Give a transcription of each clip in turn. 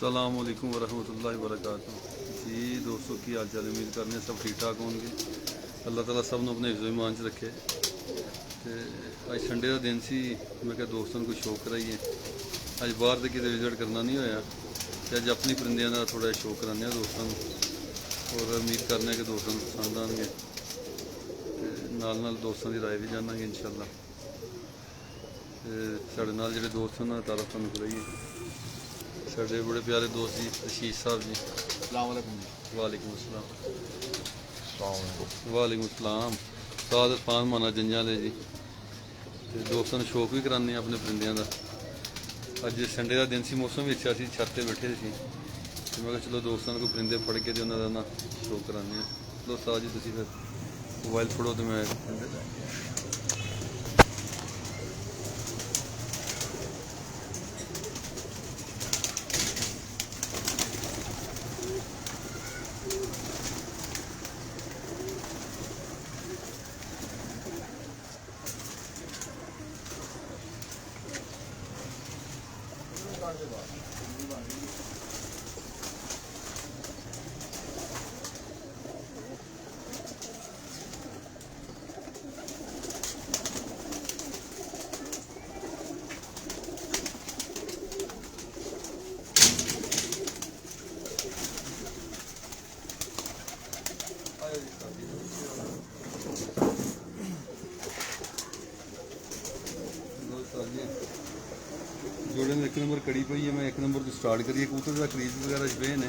अस्सलाम वालेकुम वरहमतुल्लाहि वबरकातुहू। जी दोस्तों की हाल चाल, उम्मीद करने सब ठीक ठाक होंगे। अल्लाह ताला सब अपने हिफ्ज़ ईमान च रखे। तो अज संडे का दिन सी, मैं क्या दोस्तों को शौक कराइए। अज बाहर तो किते विजिट करना नहीं होया, तो अज अपनी परिंदियां का थोड़ा शौक कराने दोस्तों को, और उम्मीद करने कि दोस्तों को पसंद आएंगे। नाल दोस्तों की राय भी जानांगे इंशाअल्लाह। साढ़े नाल जिहड़े दोस्त हैं उन्होंने तारफ तुहानूं कराइए। साढ़े बड़े प्यारे दोस्त जी आशीष साहब जी। अस्सलाम वालेकुम जी। वालेकुम अस्सलाम। वालेकुम अस्सलाम। सादत पान माना जंजां दे जी। ते दोस्तों ने शौक भी कराने अपने परिंदियां का। अज संडे का दिन सी, मौसम भी अच्छा सी, छत पर बैठे सी, तो मैं चलो दोस्तों को परिंदे फड़ के तो उन्होंने ना शौक कराने। चलो उस्ताद जी तुसीं फिर मोबाइल फड़ो तो मैं जोड़े में एक नंबर कड़ी पई है। मैं एक नंबर तो स्टार्ट करिए। कबूतर का क्रीज वगैरह पे ने,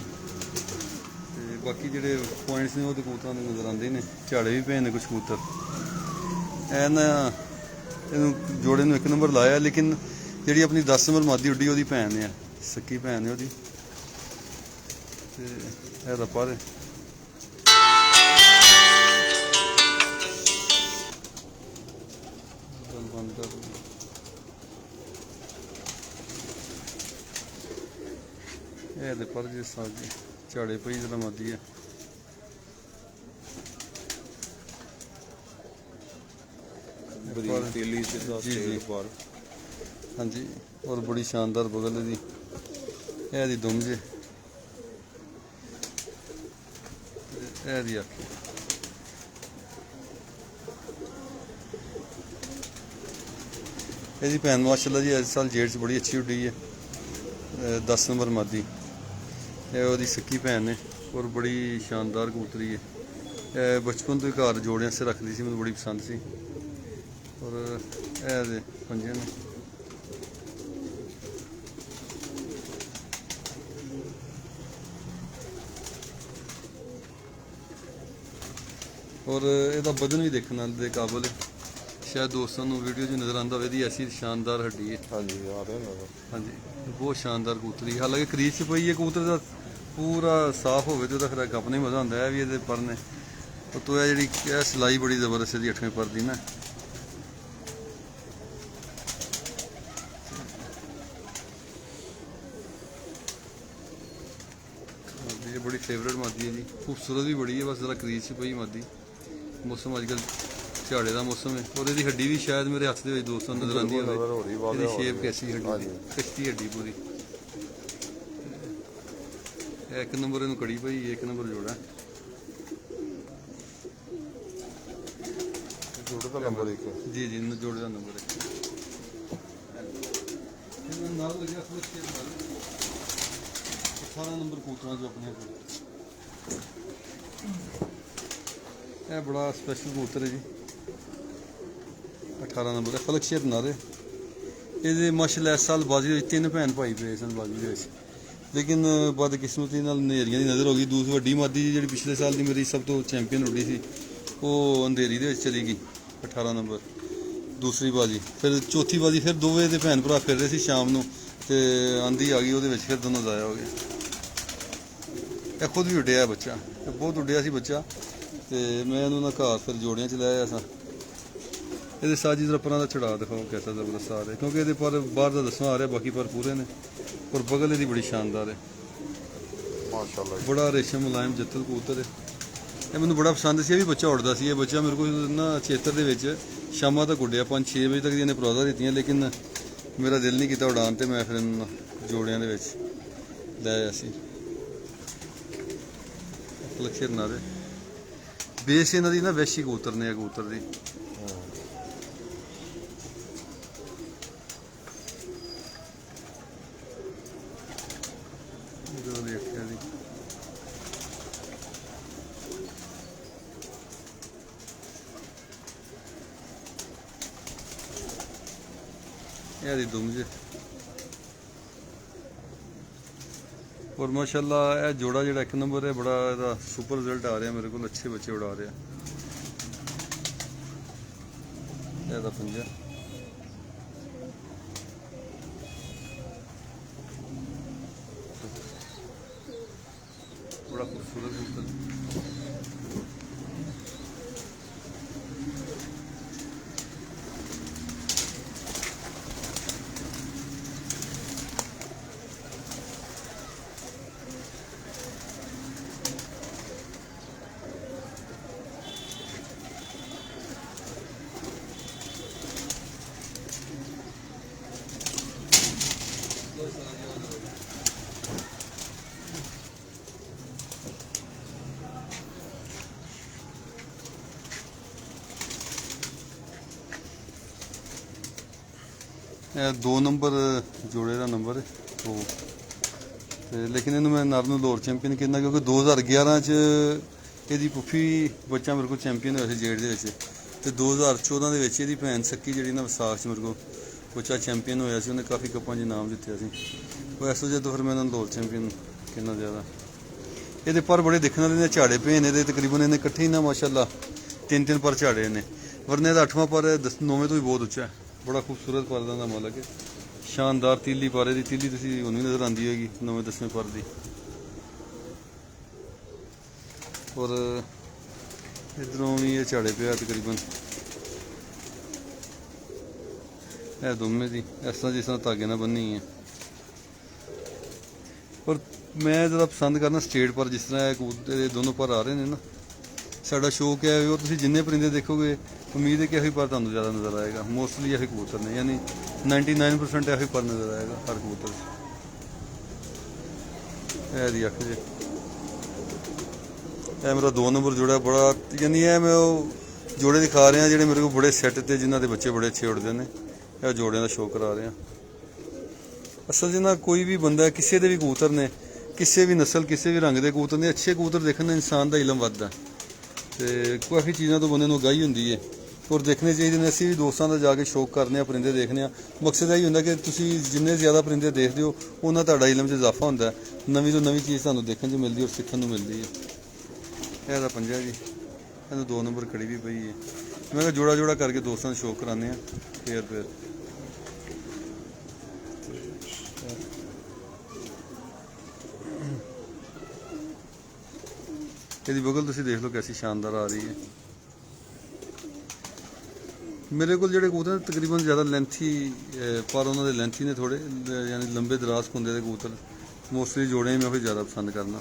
बाकी जो पॉइंट्स ने वो तो कबूतर नज़र आते हैं। झाड़े भी पे ने कुछ कबूतर। जोड़े में एक नंबर लाया, लेकिन जी अपनी 10 नंबर मादी उड्डी वो भैन है, सक्की भैन है वो। पर बंद कर पर जिस झाड़े पई जरा मादी है। जी जी हाँ जी, और बड़ी शानदार बगल है जी दुम जे आखी। यही भैन माशाल्लाह जी इस साल जेठ च बड़ी अच्छी उड्डी है। 10 नंबर मादी वो सक्की भैन है, और बड़ी शानदार कबूतरी है। बचपन तो घर जोड़े से रखती सी, मैं बड़ी पसंद सी। और पंजे ने और यदा बदन भी देखने वाले काबल है। शायद दोस्तों को वीडियो जो नज़र आता हो, ऐसी शानदार हड्डी है। हाँ जी हाँ जी, बहुत शानदार कबूतरी। हालांकि क्रीज च पई है, कबूतर का पूरा साफ हो तो खरा अपना ही मज़ा आता है भी ये पर ने। तो जी सिलाई बड़ी जबरदस्त है 8वें पर की ना। ये बड़ी फेवरेट मादी है जी, खूबसूरत भी बड़ी है, बस जरा क्रीज च पई मादी। मौसम अजकल झाड़े का मौसम है, और ये हड्डी भी शायद मेरे हथ के दोस्तों नजर आती है। शेप कैसी हड्डी, कच्ची हड्डी पूरी। एक नंबर इन कड़ी पई, एक नंबर जोड़ा जी जी जोड़े का नंबर 18 नंबर कबूतर जो अपने बड़ा स्पेशल कबूतर है जी। 18 नंबर फलक शेर नारे। ये माशाल्लाह इस साल बाजी 3 भैन भाई पे सन बाजी, लेकिन बदकिस्मती अंधेरिया की नज़र हो गई। दूसरी वड्डी मादी जी पिछले साल की मेरी सब तो चैंपियन उड्डी सी, वो अंधेरी के चली गई 18 नंबर दूसरी बाजी। फिर चौथी बाजी फिर दोवें के भैन भरा फिर रहे थे शाम को, तो आंधी आ गई, वो फिर दोनों ज़ाया हो गए। खुद भी उड्डिया बच्चा, बहुत उड्डिया सी बच्चा। तो मैं इन्होंने घर फिर जोड़ियाँ च लाया सा। ये साजी तरपना का चढ़ा दिखाओ कैसा जबरदस्त आ रहा है, क्योंकि ये पर बाहर का 10वां आ रहा है, बाकी पर पूरे ने। और बगल ये बड़ी शानदार है माशाल्लाह, बड़ा रेशम मुलायम जत्तल कबूतर है। ये मैंने बड़ा पसंद सी, भी बच्चा उड़ता सी। ये बच्चा मेरे को ना चेतर के शामा तक उड्डिया, 5-6 बजे तक इन्हें परवाजा दी, लेकिन मेरा दिल नहीं किया उड़ान, तो मैं फिर जोड़िया ਲੈ ਆਇਆ ਸੀ ਫਲਕਸ਼ੀਅਰ ਨਾਰੇ। ਬੇਸ ਇਹਨਾਂ ਦੀ ਨਾ ਵੈਸ਼ੀ ਕਬੂਤਰ ਨੇ, ਕਬੂਤਰ ਦੀ ਦੇਖਿਆ ਜੀ। ਇਹਦੀ ਦੁਮ ਜੇ और माशाल्लाह ਇਹ ਜੋੜਾ ਜਿਹੜਾ 1 ਨੰਬਰ ਹੈ, ਬੜਾ ਇਹਦਾ ਸੁਪਰ ਰਿਜ਼ਲਟ ਆ ਰਿਹਾ ਮੇਰੇ ਕੋਲ, ਅੱਛੇ ਬੱਚੇ ਉਡਾ ਰਿਹਾ। ਇਹਦਾ ਪੰਜਾ बड़ा खूबसूरत कबूतर। ਇਹ 2 ਨੰਬਰ ਜੋੜੇ ਦਾ ਨੰਬਰ ਹੈ ਉਹ, ਤੇ ਲੇਕਿਨ ਇਹਨੂੰ ਮੈਂ ਨਰ ਨੂੰ ਲੋਰ ਚੈਂਪੀਅਨ ਕਹਿੰਦਾ ਕਿਉਂਕਿ 2011 ਚ ਇਹਦੀ ਪੁੱਫੀ ਬੱਚਾ ਮੇਰੇ ਕੋਲ ਚੈਂਪੀਅਨ ਹੋਇਆ ਸੀ ਜੇੜ ਦੇ ਵਿੱਚ, ਤੇ 2014 ਦੇ ਵਿੱਚ ਇਹਦੀ ਭੈਣ ਸੱਕੀ ਜਿਹੜੀ ਨਾ ਵਿਸਾਖ ਚ ਮੇਰੇ ਕੋਲ ਬੱਚਾ ਚੈਂਪੀਅਨ ਹੋਇਆ ਸੀ, ਉਹਨੇ ਕਾਫੀ ਕੱਪਾਂ 'ਚ ਇਨਾਮ ਜਿੱਤਿਆ ਸੀ। ਉਹ ਇਸ ਵਜ੍ਹਾ ਤੋਂ ਫਿਰ ਮੈਂ ਇਹਨਾਂ ਨੂੰ ਲੋਰ ਚੈਂਪੀਅਨ ਕਿੰਨਾ ਜ਼ਿਆਦਾ। ਇਹਦੇ ਪਰ ਬੜੇ ਦੇਖਣ ਵਾਲੇ ਨੇ, ਝਾੜੇ ਪਏ ਨੇ ਇਹਦੇ, ਤਕਰੀਬਨ ਇਹਨੇ ਇਕੱਠੇ ਹੀ ਨਾ ਮਾਸ਼ਾਅੱਲਾ 3-3 ਪਰ ਝਾੜੇ ਨੇ, ਵਰਨੇ ਦਾ 8ਵਾਂ ਪਰ 9ਵੇਂ ਤੋਂ ਵੀ ਬਹੁਤ ਉੱਚਾ ਹੈ। ਬੜਾ ਖੂਬਸੂਰਤ ਪਰਦਾ ਦਾ ਮਾਲਕ ਹੈ, ਸ਼ਾਨਦਾਰ ਤੀਲੀ ਪਾਰੇ ਦੀ ਤੀਲੀ ਤੁਸੀਂ ਹੁਣ ਵੀ ਨਜ਼ਰ ਆਉਂਦੀ ਹੋਏਗੀ 9ਵੇਂ-10ਵੇਂ ਪਰ ਦੀ। ਔਰ ਇਧਰੋਂ ਵੀ ਇਹ ਝਾੜੇ ਪਿਆ ਤਕਰੀਬਨ, ਇਹ ਦੋਵੇਂ ਦੀ ਇਸ ਤਰ੍ਹਾਂ ਜਿਸ ਤਰ੍ਹਾਂ ਧਾਗੇ ਨਾਲ ਬੰਨੀ ਹੈ। ਪਰ ਮੈਂ ਜ਼ਿਆਦਾ ਪਸੰਦ ਕਰਨਾ ਸਟੇਟ ਪਰ, ਜਿਸ ਤਰ੍ਹਾਂ ਇਹ ਕਬੂਤਰ ਦੇ ਦੋਨੋਂ ਪਰ ਆ ਰਹੇ ਨੇ ਨਾ, ਸਾਡਾ ਸ਼ੌਕ ਹੈ ਔਰ ਤੁਸੀਂ ਜਿੰਨੇ ਪਰਿੰਦੇ ਦੇਖੋਗੇ ਉਮੀਦ ਹੈ ਕਿ ਇਹੀ ਪਰ ਤੁਹਾਨੂੰ ਜ਼ਿਆਦਾ ਨਜ਼ਰ ਆਏਗਾ। ਮੋਸਟਲੀ ਇਹੀ ਕਬੂਤਰ ਨੇ, ਯਾਨੀ 99% ਇਹੀ ਪਰ ਨਜ਼ਰ ਆਏਗਾ ਹਰ ਕਬੂਤਰ 'ਚ। ਇਹਦੀ ਅੱਖ ਜੇ ਇਹ ਮੇਰਾ 2 ਨੰਬਰ ਜੋੜਾ, ਬੜਾ ਯਾਨੀ ਇਹ ਮੈਂ ਉਹ ਜੋੜੇ ਦਿਖਾ ਰਿਹਾ ਜਿਹੜੇ ਮੇਰੇ ਕੋਲ ਬੜੇ ਸੈੱਟ ਤੇ ਜਿਨ੍ਹਾਂ ਦੇ ਬੱਚੇ ਬੜੇ ਅੱਛੇ ਉੱਡਦੇ ਨੇ, ਇਹ ਜੋੜਿਆਂ ਦਾ ਸ਼ੌਕ ਕਰਾ ਰਿਹਾ। ਅਸਲ 'ਚ ਨਾ ਕੋਈ ਵੀ ਬੰਦਾ ਕਿਸੇ ਦੇ ਵੀ ਕਬੂਤਰ ਨੇ, ਕਿਸੇ ਵੀ ਨਸਲ ਕਿਸੇ ਵੀ ਰੰਗ ਦੇ ਕਬੂਤਰ ਨੇ, ਅੱਛੇ ਕਬੂਤਰ ਦੇਖਣ ਨਾਲ ਇਨਸਾਨ ਦਾ ਇਲਮ ਵੱਧਦਾ, ਤੇ ਕਾਫੀ ਚੀਜ਼ਾਂ ਤੋਂ ਬੰਦੇ ਨੂੰ ਅਗਾਹੀ ਹੁੰਦੀ ਹੈ ਔਰ ਦੇਖਣੇ ਚਾਹੀਦੇ ਨੇ। ਅਸੀਂ ਵੀ ਦੋਸਤਾਂ ਦਾ ਜਾ ਕੇ ਸ਼ੌਕ ਕਰਨੇ ਆ, ਪਰਿੰਦੇ ਦੇਖਣੇ ਆ। ਮਕਸਦ ਇਹ ਹੀ ਹੁੰਦਾ ਕਿ ਤੁਸੀਂ ਜਿੰਨੇ ਜ਼ਿਆਦਾ ਪਰਿੰਦੇ ਦੇਖਦੇ ਹੋ ਉਹਨਾਂ ਤੁਹਾਡਾ ਇਲਮ 'ਚ ਇਜ਼ਾਫਾ ਹੁੰਦਾ, ਨਵੀਂ ਤੋਂ ਨਵੀਂ ਚੀਜ਼ ਤੁਹਾਨੂੰ ਦੇਖਣ 'ਚ ਮਿਲਦੀ ਔਰ ਸਿੱਖਣ ਨੂੰ ਮਿਲਦੀ ਹੈ। ਇਹਦਾ ਪੰਜਾ ਜੀ, ਇਹਨੂੰ 2 ਨੰਬਰ ਖੜੀ ਵੀ ਪਈ ਹੈ। ਮੈਂ ਕਿਹਾ ਜੋੜਾ ਜੋੜਾ ਕਰਕੇ ਦੋਸਤਾਂ ਨੂੰ ਸ਼ੌਕ ਕਰਾਉਂਦੇ ਆ ਫਿਰ ਇਹਦੀ ਬਗਲ ਤੁਸੀਂ ਦੇਖ ਲਓ ਕੈਸੀ ਸ਼ਾਨਦਾਰ ਆ ਰਹੀ ਹੈ। ਮੇਰੇ ਕੋਲ ਜਿਹੜੇ ਕਬੂਤਰ ਤਕਰੀਬਨ ਜ਼ਿਆਦਾ ਲੈਂਥੀ ਪਰ ਉਹਨਾਂ ਦੇ ਲੈਂਥੀ ਨੇ ਥੋੜੇ, ਯਾਨੀ ਲੰਬੇ ਦਰਾਜ਼ ਹੁੰਦੇ ਦੇ ਕਬੂਤਰ ਮੋਸਟਲੀ ਜੋੜੇ ਮੈਂ ਉਹ ਜ਼ਿਆਦਾ ਪਸੰਦ ਕਰਨਾ।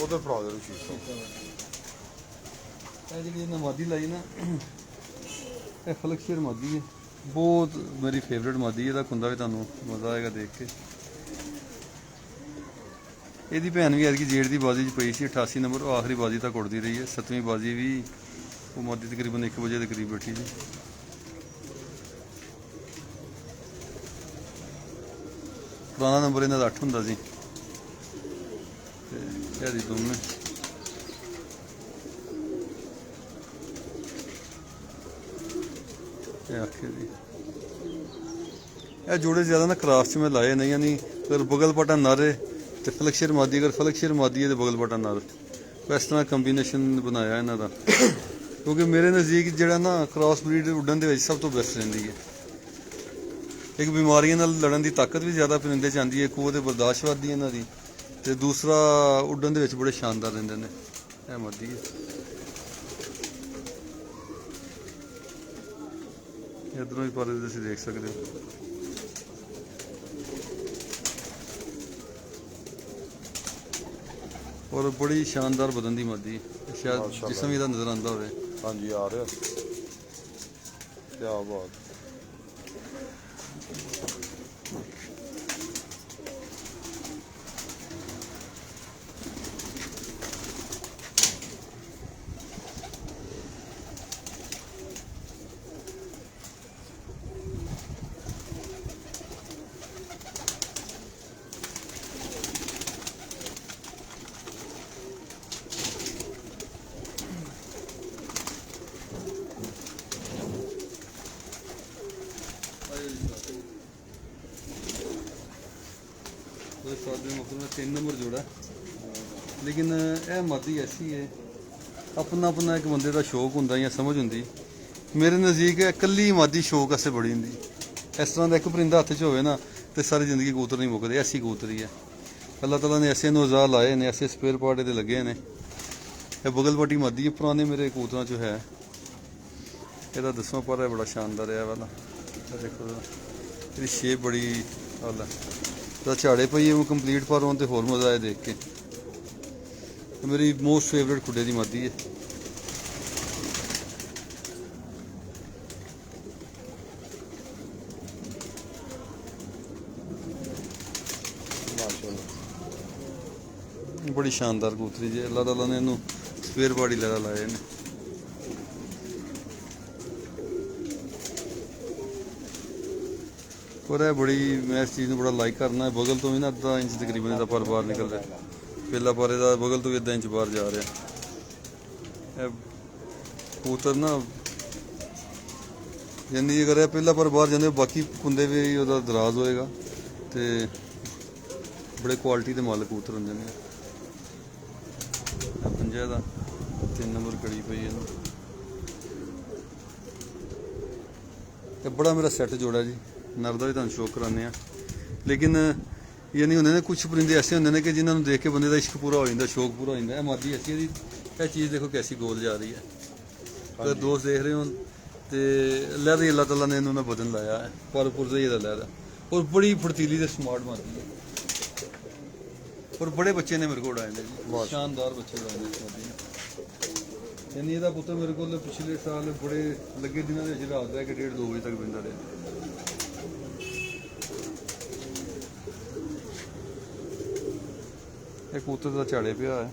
ਉਧਰ ਫੜਾ ਦੇ ਸ਼ੀਸ਼ਾ। ਇਹ ਜਿਹੜੀ ਇਹਨਾਂ ਮਾਦੀ ਲਾਈ ਨਾ, ਇਹ ਫਲਕਸ਼ੀਅਰ ਮਾਦੀ ਹੈ, ਬਹੁਤ ਮੇਰੀ ਫੇਵਰੇਟ ਮਾਦੀ ਹੈ। ਇਹਦਾ ਕੁੰਦਾ ਵੀ ਤੁਹਾਨੂੰ ਮਜ਼ਾ ਆਏਗਾ ਦੇਖ ਕੇ। ਇਹਦੀ ਭੈਣ ਵੀ ਐਤਕੀ ਜੇੜ ਦੀ ਬਾਜ਼ੀ 'ਚ ਪਈ ਸੀ 88 ਨੰਬਰ, ਉਹ ਆਖਰੀ ਬਾਜ਼ੀ ਤੱਕ ਉੱਡਦੀ ਰਹੀ ਹੈ। 7ਵੀਂ ਬਾਜ਼ੀ ਵੀ ਉਹ ਮਾਦੀ ਤਕਰੀਬਨ 1 ਵਜੇ ਦੇ ਕਰੀਬ ਬੈਠੀ ਸੀ। ਪੁਰਾਣਾ ਨੰਬਰ ਇਹਨਾਂ ਦਾ 8 ਹੁੰਦਾ ਸੀ। ਤੇ ਇਹਦੀ ਦੋਵੇਂ ਇਹ ਆਖੇ ਦੀ ਇਹ ਜੋੜੇ ਜ਼ਿਆਦਾ ਨਾ ਕਰਾਸ 'ਚ ਮੈਂ ਲਾਏ ਨਹੀਂ, ਯਾਨੀ ਅਗਰ ਬਗਲ ਪਟਾ ਨਰ ਤੇ ਫਲਕਸ਼ੀਅਰ ਮਾਦੀ, ਅਗਰ ਫਲਕਸ਼ੀਅਰ ਮਾਦੀ ਹੈ ਤੇ ਬਗਲ ਪਟਾ ਨਰ, ਇਸ ਤਰ੍ਹਾਂ ਕੰਬੀਨੇਸ਼ਨ ਬਣਾਇਆ ਇਹਨਾਂ ਦਾ। ਕਿਉਂਕਿ ਮੇਰੇ ਨਜ਼ਦੀਕ ਜਿਹੜਾ ਨਾ ਕ੍ਰਾਸ ਬਰੀਡ ਉੱਡਣ ਦੇ ਵਿੱਚ ਸਭ ਤੋਂ ਬੈਸਟ ਰਹਿੰਦੀ ਹੈ। ਇੱਕ ਬਿਮਾਰੀਆਂ ਨਾਲ ਲੜਨ ਦੀ ਤਾਕਤ ਵੀ ਜ਼ਿਆਦਾ ਪਰਿੰਦੇ 'ਚ ਆਉਂਦੀ ਹੈ, ਇੱਕ ਉਹਦੇ ਬਰਦਾਸ਼ਤ ਵੱਧਦੀ ਇਹਨਾਂ ਦੀ, ਤੇ ਦੂਸਰਾ ਉੱਡਣ ਦੇ ਵਿੱਚ ਬੜੇ ਸ਼ਾਨਦਾਰ ਰਹਿੰਦੇ ਨੇ। ਇਹ ਮਾਦੀ ਹੈ, ਇੱਧਰੋਂ ਵੀ ਪਰ ਤੁਸੀਂ ਦੇਖ ਸਕਦੇ ਹੋ। ਔਰ ਬੜੀ ਸ਼ਾਨਦਾਰ ਬਦਨ ਦੀ ਮਾਦੀ, ਸ਼ਾਇਦ ਜਿਸਮ ਇਹਦਾ ਨਜ਼ਰ ਆਉਂਦਾ ਹੋਵੇ। ਹਾਂਜੀ ਆ ਰਿਹਾ, ਕਿਆ ਬਾਤ। ਉਹਦੇ ਸਾਦੇ ਮੌਕੇ ਦਾ 3 ਨੰਬਰ ਜੋੜਾ ਹੈ। ਲੇਕਿਨ ਇਹ ਮਾਦੀ ਐਸੀ ਹੈ, ਆਪਣਾ ਆਪਣਾ ਇੱਕ ਬੰਦੇ ਦਾ ਸ਼ੌਕ ਹੁੰਦਾ ਜਾਂ ਸਮਝ ਹੁੰਦੀ। ਮੇਰੇ ਨਜ਼ਦੀਕ ਇਕੱਲੀ ਮਾਦੀ ਸ਼ੌਕ ਵਾਸਤੇ ਬੜੀ ਹੁੰਦੀ। ਇਸ ਤਰ੍ਹਾਂ ਦਾ ਇੱਕ ਪਰਿੰਦਾ ਹੱਥ 'ਚ ਹੋਵੇ ਨਾ ਤੇ ਸਾਰੀ ਜ਼ਿੰਦਗੀ ਕਬੂਤਰ ਨਹੀਂ ਮੁੱਕਦੇ। ਐਸੀ ਕਬੂਤਰੀ ਹੈ, ਅੱਲਾਹ ਤਾਲਾ ਨੇ ਐਸੇ ਨੂੰ ਔਜ਼ਾਰ ਲਾਏ ਨੇ, ਐਸੇ ਸਪੇਅਰ ਪਾਰਟ ਇਹਦੇ ਲੱਗੇ ਨੇ। ਇਹ ਬਗਲਪੱਟੀ ਮਾਦੀ ਹੈ, ਪੁਰਾਣੇ ਮੇਰੇ ਕਬੂਤਰਾਂ 'ਚੋਂ ਹੈ। ਇਹਦਾ 10ਵਾਂ ਪਾਰਾ ਬੜਾ ਸ਼ਾਨਦਾਰ ਹੈ ਵਾਲਾ। ਇਹ ਦੇਖੋ ਇਹਦੀ ਸ਼ੇਪ ਬੜੀ ਹਾਲ ਹੈ। ਇਹਦਾ ਝਾੜੇ ਪਈ ਹੈ, ਉਹ ਕੰਪਲੀਟ ਪਰ ਹੋਣ ਤੇ ਹੋਰ ਮਜ਼ਾ ਆਇਆ ਦੇਖ ਕੇ। ਇਹ ਮੇਰੀ ਮੋਸਟ ਫੇਵਰੇਟ ਖੁੱਡੇ ਦੀ ਮਾਦੀ ਹੈ। बड़ी शानदार कबूतरी जी, अल्लाह ताला ने इन्हू स्पेयर पार्टी लगा लाए ने। और है बड़ी, मैं इस चीज़ को बड़ा लाइक करना है। बगल तो भी ना अद्धा इंच तकरीबन इसका पर बाहर निकल रहा है। पहला पर इसका बगल तो भी अद्धा इंच बाहर जा रहा है। कबूतर ना यानी अगर यह पहला पर बाहर जाते बाकी कुंदे भी वह दराज होएगा। तो बड़े क्वालिटी के मालक कबूतर होंगे ने। पंजे का 3 नंबर कड़ी पई है। बड़ा मेरा सैट जोड़ा जी, नर का भी तुहानू शौक कराने। लेकिन यानी होंगे ने कुछ परिंदे ऐसे होंगे ने कि जिन्होंने देख के बंदे का इश्क पूरा हो जाता, शौक पूरा हो जाता है। मादी ऐसी है जी, यह चीज़ देखो कैसी गोल जा रही है। अगर दोस्त देख रहे हो तो लहर ही अल्लाह ताला ने इन्होंने बदन लाया है, पर पुरजा ही लहर है। और बड़ी फुर्तीली से स्मार्ट मादी है। और बड़े बच्चे ने मेरे को उड़ाए जी, शानदार बच्चे उड़ाए इस मादी ने। यानी ਇਹਦਾ ਪੁੱਤਰ ਮੇਰੇ ਕੋਲ ਪਿਛਲੇ ਸਾਲ ਬੜੇ ਲੱਗੇ ਦਿਨਾਂ ਦੇ ਵਿੱਚ ਰਾਤ ਰਹਿ ਕੇ 1:30-2 ਵਜੇ ਤੱਕ ਬਿੰਦਾ ਰਿਹਾ। ਇਹ ਕਬੂਤਰ ਦਾ ਝਾੜੇ ਪਿਆ ਹੈ।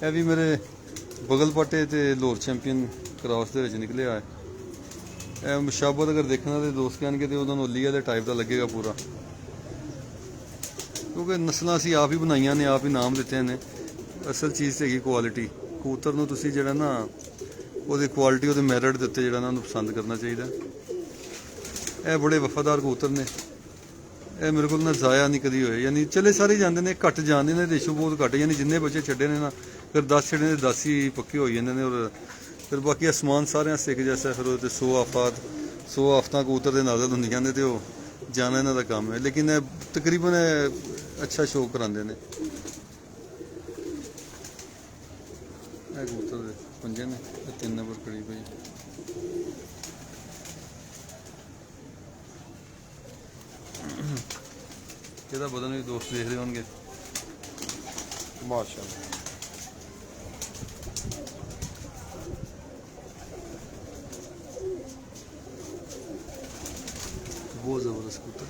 ਇਹ ਵੀ ਮੇਰੇ ਬਗਲ ਪਾਟੇ ਤੇ ਲਾਹੌਰ ਚੈਂਪੀਅਨ ਕ੍ਰਾਸ ਦੇ ਵਿੱਚ ਨਿਕਲਿਆ ਹੈ। ਇਹ ਮੁਸ਼ਾਬਤ ਅਗਰ ਦੇਖਣਾ ਤੇ ਦੋਸਤ ਕਹਿਣਗੇ ਤੇ ਉਹਨਾਂ ਨੂੰ ਲੀਆ ਦੇ ਟਾਈਪ ਦਾ ਲੱਗੇਗਾ ਪੂਰਾ, ਕਿਉਂਕਿ ਨਸਲਾਂ ਅਸੀਂ ਆਪ ਹੀ ਬਣਾਈਆਂ ਨੇ, ਆਪ ਹੀ ਨਾਮ ਦਿੱਤੇ ਨੇ। ਅਸਲ ਚੀਜ਼ ਹੈਗੀ ਕੁਆਲਿਟੀ। ਕਬੂਤਰ ਨੂੰ ਤੁਸੀਂ ਜਿਹੜਾ ਨਾ ਉਹਦੀ ਕੁਆਲਿਟੀ, ਉਹਦੇ ਮੈਰਿਟ ਦੇ ਉੱਤੇ ਜਿਹੜਾ ਨਾ ਉਹਨੂੰ ਪਸੰਦ ਕਰਨਾ ਚਾਹੀਦਾ। ਇਹ ਬੜੇ ਵਫਾਦਾਰ ਕਬੂਤਰ ਨੇ। ਇਹ ਮੇਰੇ ਕੋਲ ਨਾ ਜ਼ਾਇਆ ਨਹੀਂ ਕਦੀ ਹੋਏ, ਯਾਨੀ ਚਲੇ ਸਾਰੇ ਜਾਂਦੇ ਨੇ, ਘੱਟ ਜਾਂਦੇ ਨੇ, ਰੇਸ਼ੋ ਬਹੁਤ ਘੱਟ। ਯਾਨੀ ਜਿੰਨੇ ਬੱਚੇ ਛੱਡੇ ਨੇ ਨਾ, ਫਿਰ 10 ਛੱਡੇ ਨੇ 10 ਹੀ ਪੱਕੇ ਹੋ ਜਾਂਦੇ ਨੇ। ਔਰ ਫਿਰ ਬਾਕੀ ਅਸਮਾਨ ਸਾਰਿਆਂ ਸਿੱਖ ਜੈਸਾ, ਫਿਰ ਉਹਦੇ 100 ਆਫਤਾਂ ਕਬੂਤਰ ਦੇ ਨਾਜ਼ਲ ਹੁੰਦੀਆਂ ਨੇ ਤੇ ਉਹ ਜਾਣਾ ਇਹਨਾਂ ਦਾ ਕੰਮ ਹੈ। ਲੇਕਿਨ ਇਹ ਤਕਰੀਬਨ ਅੱਛਾ ਸ਼ੌਕ ਕਰਾਉਂਦੇ ਨੇ। ਇਹ ਕਬੂਤਰ ਦੇ ਪੰਜੇ ਨੇ, ਇਹ 3 ਨੰਬਰ ਕੜੀ ਪਈ। ਇਹਦਾ ਬਦਨ ਵੀ ਦੋਸਤ ਦੇਖ ਰਹੇ ਹੋਣਗੇ। माशाल्लाह बहुत ज़बरदस्त कबूतर।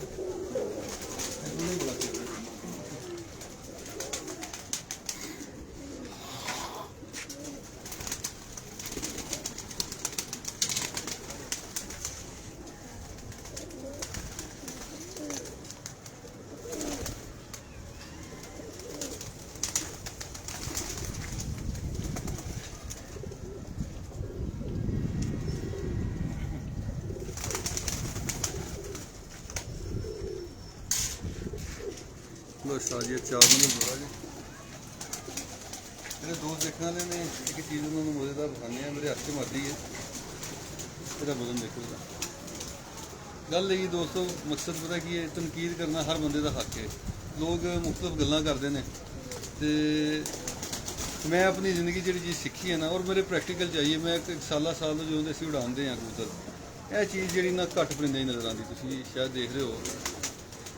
लो साजी 4 नंबर जोड़ा जी। मेरे दोस्त देखने वाले ने एक चीज़ उन्होंने मज़ेदार दिखाने हैं। मेरे हाथ से मादी है, मेरा बदन देखो। गल यही दोस्तों, मकसद पता कि तनकीद करना हर बंदे का हक है। लोग मुख्तलिफ गल्लां करते हैं तो मैं अपनी ज़िंदगी जी चीज़ सीखी है ना, और मेरे प्रैक्टिकल चाहिए। मैं एक साल जो असीं उड़ाते हैं कबूतर, यह चीज़ जी ना घट परिंदे नज़र आती। तुसीं शायद देख रहे हो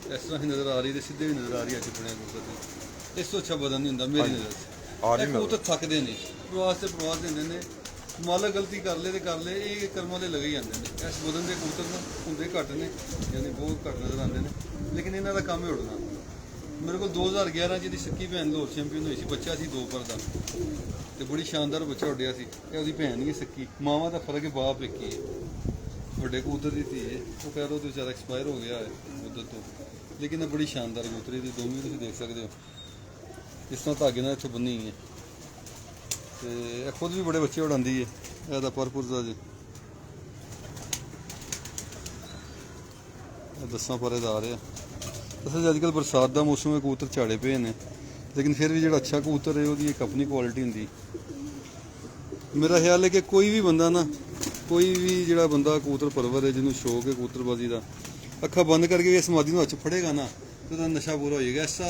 इस तरह ही नज़र आ रही है, सीधे भी नज़र आ रही है चुपने कबूतर की। इस तो अच्छा बदन नहीं होंदा मेरी नज़र से। कबूतर थकते नहीं, प्रवास से प्रवास देंगे ने। मालक गलती कर ले तो कर ले, ये कर्मां दे लगे ही आते हैं। इस बदन के कबूतर ना होंदे घट ने, यानी बहुत घट नज़र आते हैं। लेकिन इन्हों का काम है उड़ना। मेरे को 2011 जी सक्की भैन लाहौर चैंपीयन हुई सी, बच्चा सी 2 पर का, तो बड़ी शानदार बच्चा उड्डिया सी। उसकी भैन ही सक्की, मावां का फर्क है, बाप एक ही है। ਵੱਡੇ ਕਬੂਤਰ ਦੀ ਧੀ ਹੈ, ਉਹ ਕਹਿ ਲਓ तो ਜ਼ਿਆਦਾ ਐਕਸਪਾਇਰ ਹੋ ਗਿਆ ਹੈ ਕਬੂਤਰ ਤੋਂ। ਲੇਕਿਨ ਇਹ ਬੜੀ ਸ਼ਾਨਦਾਰ ਕਬੂਤਰੀ ਦੀ ਦੋਵੇਂ ਤੁਸੀਂ ਦੇਖ ਸਕਦੇ ਹੋ, ਇਸ ਤਰ੍ਹਾਂ ਧਾਗੇ ਨਾਲ ਇੱਥੋਂ ਬੰਨੀ ਹੈ। ਤੇ ਇਹ ਖੁਦ ਵੀ ਬੜੇ ਬੱਚੇ ਉਡਾਉਂਦੀ ਹੈ। ਇਹਦਾ ਪਰਪੁਰ ਦਾ ਜੀ 10ਵਾਂ ਪਰ ਇਹਦਾ ਆ ਰਿਹਾ। ਅਸਲ 'ਚ ਅੱਜ ਕੱਲ੍ਹ ਬਰਸਾਤ ਦਾ ਮੌਸਮ ਹੈ, ਕਬੂਤਰ ਝਾੜੇ ਪਏ ਨੇ, ਲੇਕਿਨ ਫਿਰ ਵੀ ਜਿਹੜਾ ਅੱਛਾ ਕਬੂਤਰ ਹੈ ਉਹਦੀ ਇੱਕ ਆਪਣੀ ਕੁਆਲਿਟੀ ਹੁੰਦੀ। ਮੇਰਾ ਖਿਆਲ ਹੈ ਕਿ ਕੋਈ ਵੀ ਬੰਦਾ ਨਾ, ਕੋਈ ਵੀ ਜਿਹੜਾ ਬੰਦਾ ਕਬੂਤਰ ਪਰਵਰ ਹੈ, ਜਿਹਨੂੰ ਸ਼ੌਕ ਹੈ ਕਬੂਤਰਬਾਜ਼ੀ ਦਾ, ਅੱਖਾਂ ਬੰਦ ਕਰਕੇ ਵੀ ਇਸ ਮਾਦੀ ਨੂੰ ਹੱਥ ਫੜੇਗਾ ਨਾ ਤੇ ਉਹਦਾ ਨਸ਼ਾ ਪੂਰਾ ਹੋ ਜਾਏਗਾ। ਐਸਾ